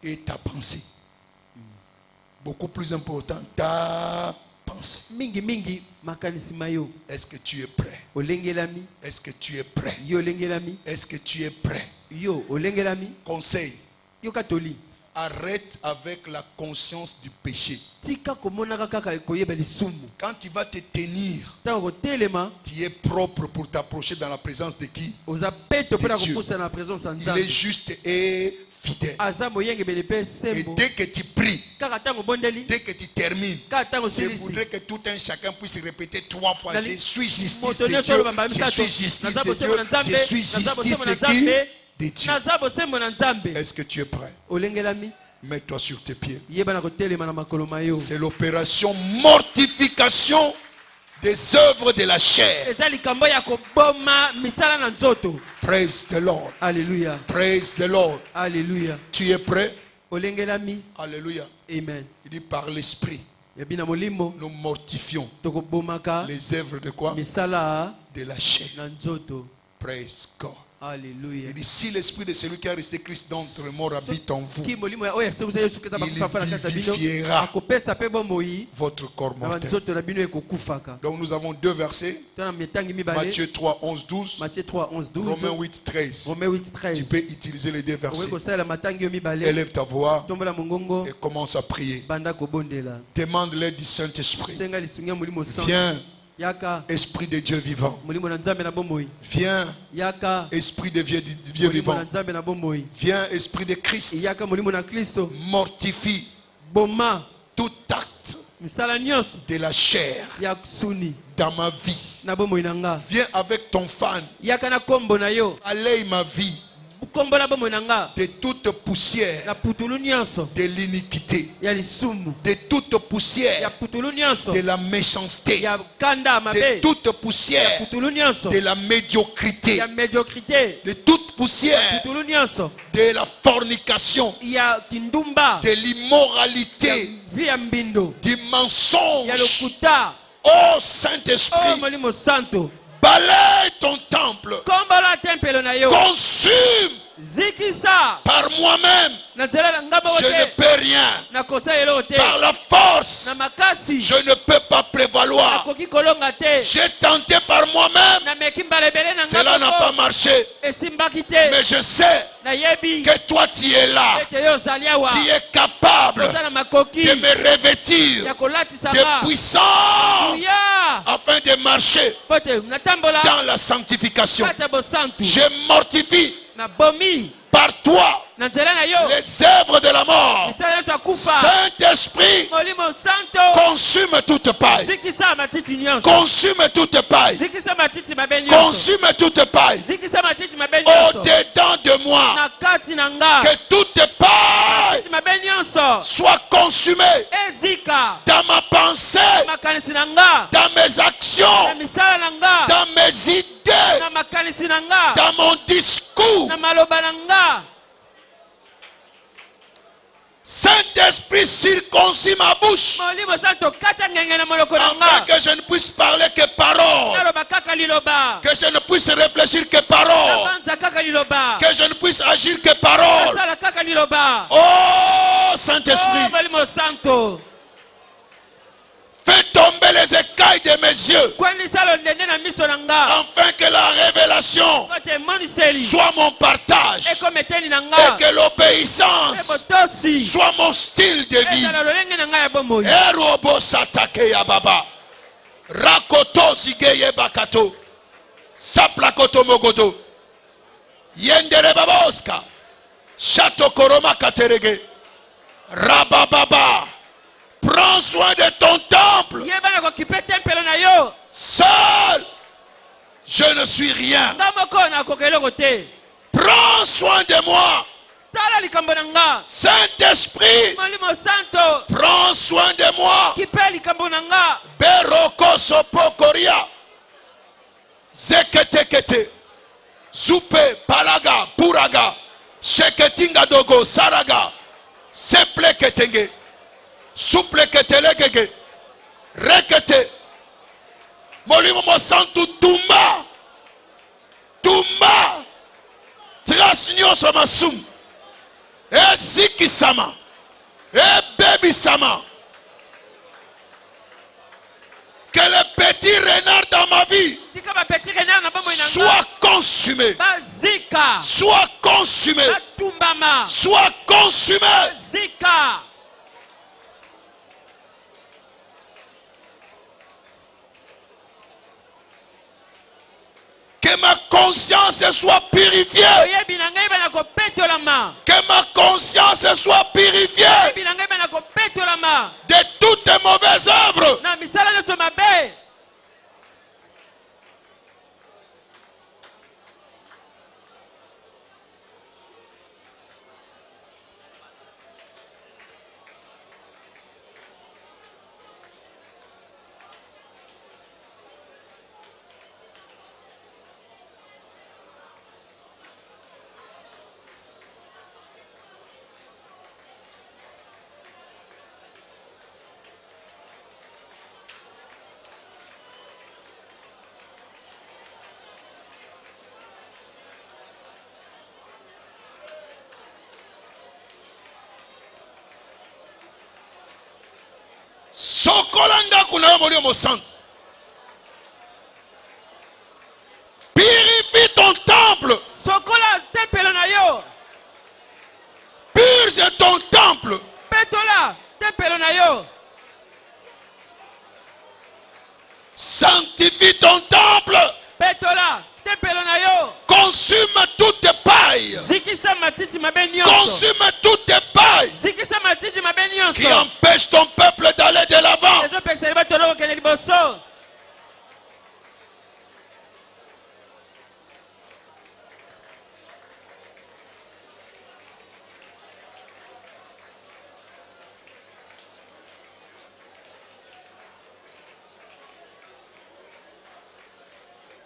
Et ta pensée. Beaucoup plus important, ta pensée. Mingi mingi makanisi mayo. Est-ce que tu es prêt? Olengelami. Est-ce que tu es prêt? Yo olengelami. Est-ce que tu es prêt? Yo olengelami. Conseil. Yo katoli. Arrête avec la conscience du péché. Tika komonaka kaka koyeba lisumu. Quand tu vas te tenir, Tango telema. tu es propre pour t'approcher dans la présence de qui? Oza peto pona Dieu. kopusa na présence Il nzambe. est juste et fidèle. Aza moyenge belepe Et sembo. dès que tu pries, Kaka tango bondeli. dès que tu termines, Kaka tango je silisi. voudrais que tout un chacun puisse répéter 3 fois: Dali- je suis justice Motonyo de Dieu, solo bamba je misato. suis justice Nazabo de sembo na Dieu, nzambe. je suis Nazabo justice sembo na de qui? nzambe. De Dieu. Nazabo sembo na nzambe. Est-ce que tu es prêt? Olengelami. Mets-toi sur tes pieds. Yeba na kotelema na makolo mayo. C'est l'opération mortification des œuvres de la chair. Eza likambo ya koboma misala na nzoto. Praise the Lord. Alléluia. Praise the Lord. Alléluia. Tu es prêt? Olengelami. Alléluia. Amen. Il dit par l'esprit, Yabina molimo nous mortifions tokobomaka les œuvres de quoi? misala De la chair. na nzoto. Praise God. Alléluia. Il dit si l'esprit de celui qui a resté Christ d'entre les morts habite en vous, Ki molimo ya oya sekusa Yesu keta bakufa na kata bino. vivifiera Akopesa pe bomoi votre corps na mortel. nzoto na bino ekokufaka. Donc nous avons 2 versets. Tana metangi mibale. Matthieu 3, 11, 12. Matthieu 3 11 12. Romains 8, 13. Romains 8 Tu 13. peux utiliser les 2 versets. Oweko sala matangi yo mibale. Élève ta voix Tombola mongongo et commence à prier. banda kobondela. Demande l'aide du Saint-Esprit. Senga lisungia molimo santo. Viens, Yaka Esprit de Dieu vivant. molimo na nzambe na bomoi. Viens, Yaka Esprit de Dieu molimo na vivant. nzambe na bomoi. Viens, Esprit de Christ. Yaka molimo na Kristo. Mortifie Boma tout acte misala nyonso de la chair ya suni dans ma vie. na bomoi na nga. Viens avec ton fan. Yaka na kombo na yo. Allège ma vie Kombo na bomoi na nga. de toute poussière Na putulu nyonso de l'iniquité, ya lisumu. de toute Ya poussière putulu nyonso de la méchanceté, ya kanda de mabe. toute Ya poussière putulu nyonso de la médiocrité, ya médiocrité. de toute poussière Putulu nyonso de la fornication, ya kindumba. de Ya l'immoralité, vi ya mbindo. du Ya mensonge. lokuta. Oh Oh Saint-Esprit, molimo santo. balaye ton temple, Kombola tempelo na yo. consume Zikisa. par moi-même. Na nzela na ngamba Je ne wote. peux rien. Na kosa eloko te. Par la force, Na makasi. je ne peux pas prévaloir. Nakoki kolonga te. J'ai tenté par moi-même, Na meki mbalebele na cela n'a pas marché. esimbaki te. Mais je sais Na yebi. que toi tu es là. Ete yo ozali awa. Tu es capable Kozala makoki. de me revêtir Ya kolatisa de nga. puissance Uya. afin de marcher Pote natambola. dans la sanctification. Kata bosantu. Je mortifie Na bomi. par toi Na nzela na yo. les œuvres de la mort. Misala nyonso akufa. Saint-Esprit, Molimo santo. consume toute paille. Zikisa matiti nyonso. Consume toute paille. Zikisa matiti mabe nyonso. Consume toute paille. Zikisa matiti mabe nyonso. Au-dedans de moi, Na kati na nga. que toute paille Matiti mabe nyonso. soit consumée Ezika. dans ma pensée, Makanisi na nga. dans mes Na actions, misala na nga. dans mes idées, Na makanisi na nga. dans mon discours. Na maloba na nga. Saint-Esprit, circoncis ma bouche, Molimo santo kata ngenge na moloko na afin nga. que je ne puisse parler que paroles, Naloba kaka liloba. que je ne puisse réfléchir que paroles, Nabanza kaka liloba. que je ne puisse agir que paroles. Nasala kaka liloba. Oh Oh, Saint-Esprit, molimo santo. fais tomber les écailles de mes yeux, Kwendisa lo ndende na miso na nga. afin que la révélation Kote moniseli. soit mon partage Ekometeni na et nga. que l'obéissance Ebotosi. soit mon style de vie. Ezala lolenge na nga ya bomoi. Erobo satake ya baba, rakoto sigeye bakato, saplakoto mogoto, yendere baboska, chato koroma katerege, rabababa. Prends soin de ton temple. Yebana kokipe tempelo na yo. Seul, je ne suis rien. Nga moko na kokeloko te. Prends soin de moi. Tala likambo na nga. Saint-Esprit, Molimo santo. prends soin de moi. Kipe likambo na nga. Beroko sopokoria. Zeketekete. Zupe palaga puraga. Sheketinga dogo saraga. Seple ketenge. Souple ketelegege. Rekete. Molimo mosantu tumba. Tumba. Trace nyonso masum. Eziki sama. Ebebi sama. petits renards dans ma vie soient consumés. Soient consumés. Soient consumés. Que ma conscience soit purifiée. Que ma conscience soit purifiée de toutes mauvaises œuvres. Sokolanda kuna molio mo centre. Purifie ton temple. Sokola temple na yo. Purge ton temple. Petola temple na yo. Sanctifie ton temple. Petola temple na yo. Consume toutes tes pailles. Zikisa matiti mabenyo. Consume toutes tes pailles. Zikisa matiti mabenyo. Qui empêche ton peuple d'aller de l'avant.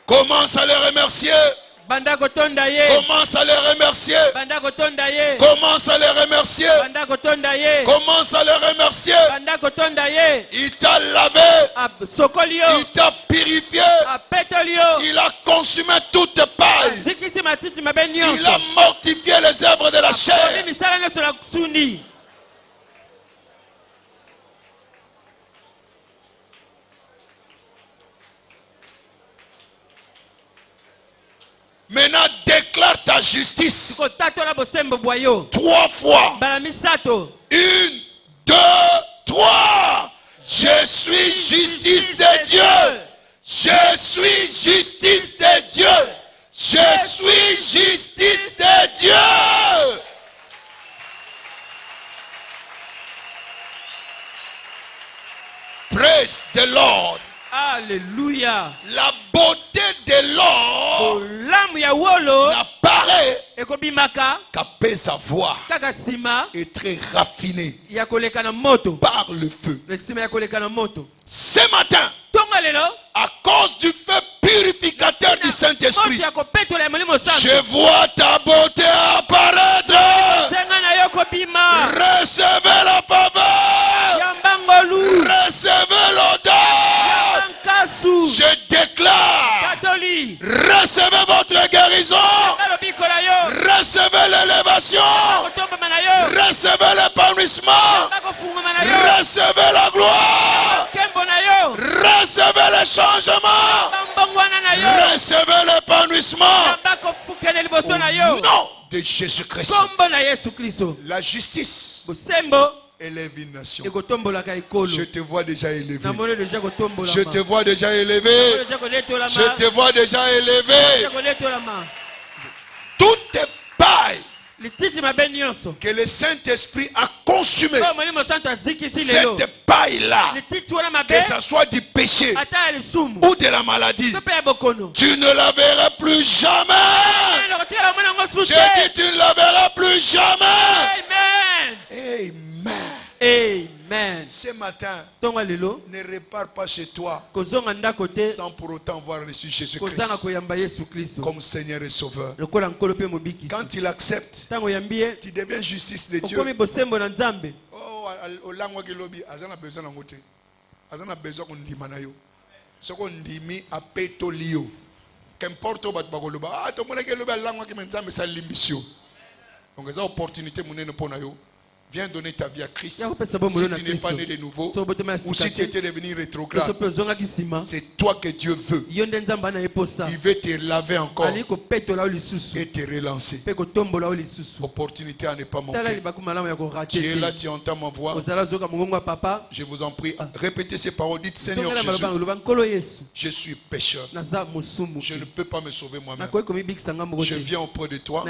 Commence à les remercier. Commence à les remercier. Commence à les remercier. Commence à les remercier. Il t'a lavé. Il t'a purifié. Il a consumé toutes tes pailles. Il a mortifié les œuvres de la chair. Maintenant, déclare ta justice 3 fois. 1, 2, 3. Je suis justice de Dieu. Je suis justice de Dieu. Je suis justice de Dieu. Praise the Lord. Alléluia. La beauté de l'or n'apparaît qu'après sa voix est très raffinée par le feu. Ce matin, à cause du feu purificateur du Saint-Esprit, je vois ta beauté apparaître. Recevez la faveur. Recevez l'odeur. Je déclare, recevez votre guérison. Recevez l'élévation. Recevez l'épanouissement. Recevez la gloire. Recevez le changement. Recevez l'épanouissement. Au nom de Jésus-Christ. La justice élève une nation. Je te vois déjà élevé. Je te vois déjà élevé. Je te vois déjà élevé. Toutes tes pailles que le Saint-Esprit a consumé, cette paille-là, que ce soit du péché ou de la maladie, tu ne la verras plus jamais. Je dis, tu ne la verras plus jamais. Amen. Amen. Ce matin, ne repars pas chez toi sans pour autant avoir reçu Jésus-Christ comme Seigneur et Sauveur. Quand il accepte, tu deviens justice de Dieu. Oh, qu'importe viens donner ta vie à Christ. Si tu n'es pas né de nouveau, ou si tu étais devenu rétrograde, c'est toi que Dieu veut. Il veut te laver encore et te relancer. Opportunité à ne pas manquer. Tu es là, tu entends ma voix. Je vous en prie, répétez ces paroles. Dites, Seigneur Jésus, je suis pécheur. Je ne peux pas me sauver moi-même. Je viens auprès de toi.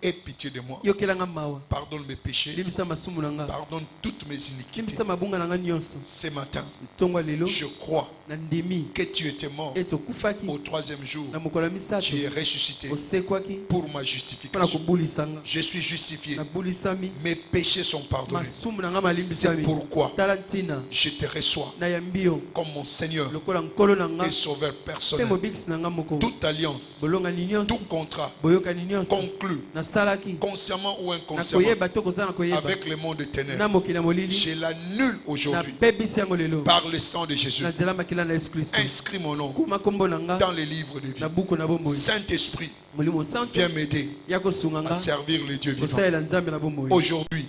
Aie pitié de moi. Pardonne mes péchés. Pardonne toutes mes iniquités. Ce matin, je crois que tu étais mort au troisième jour. Tu es ressuscité pour ma justification. Je suis justifié. Mes péchés sont pardonnés. C'est pourquoi je te reçois comme mon Seigneur et Sauveur personnel. Toute alliance, tout contrat conclu consciemment ou inconsciemment avec le monde des ténèbres, je l'annule aujourd'hui par le sang de Jésus. Inscris mon nom dans les livres de vie. Saint-Esprit, viens m'aider à servir le Dieu vivant. Aujourd'hui,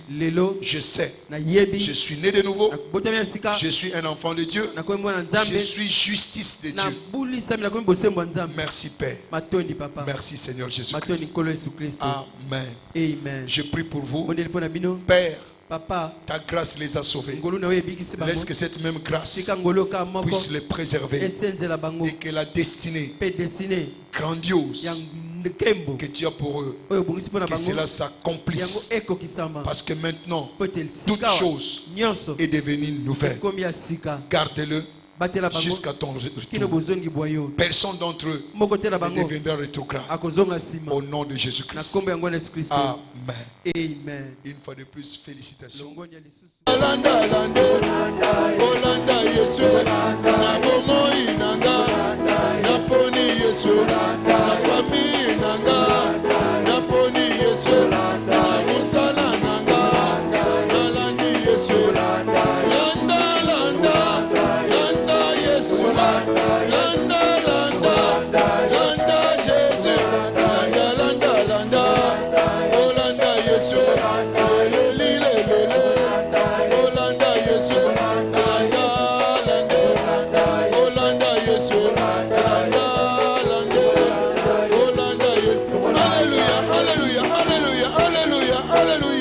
je sais, je suis né de nouveau, je suis un enfant de Dieu, je suis justice de Dieu. Merci Père, merci Seigneur Jésus-Christ. Amen. Je prie pour vous, Père. Papa, ta grâce les a sauvés. Laisse que cette même grâce puisse les préserver et que la destinée grandiose que tu as pour eux, que cela s'accomplisse. Parce que maintenant, toute chose est devenue nouvelle. Garde-le jusqu'à ton retour. Personne d'entre eux ne deviendra rétrograde. Au nom de Jésus-Christ. Amen. Une fois de plus, félicitations. Hallelujah.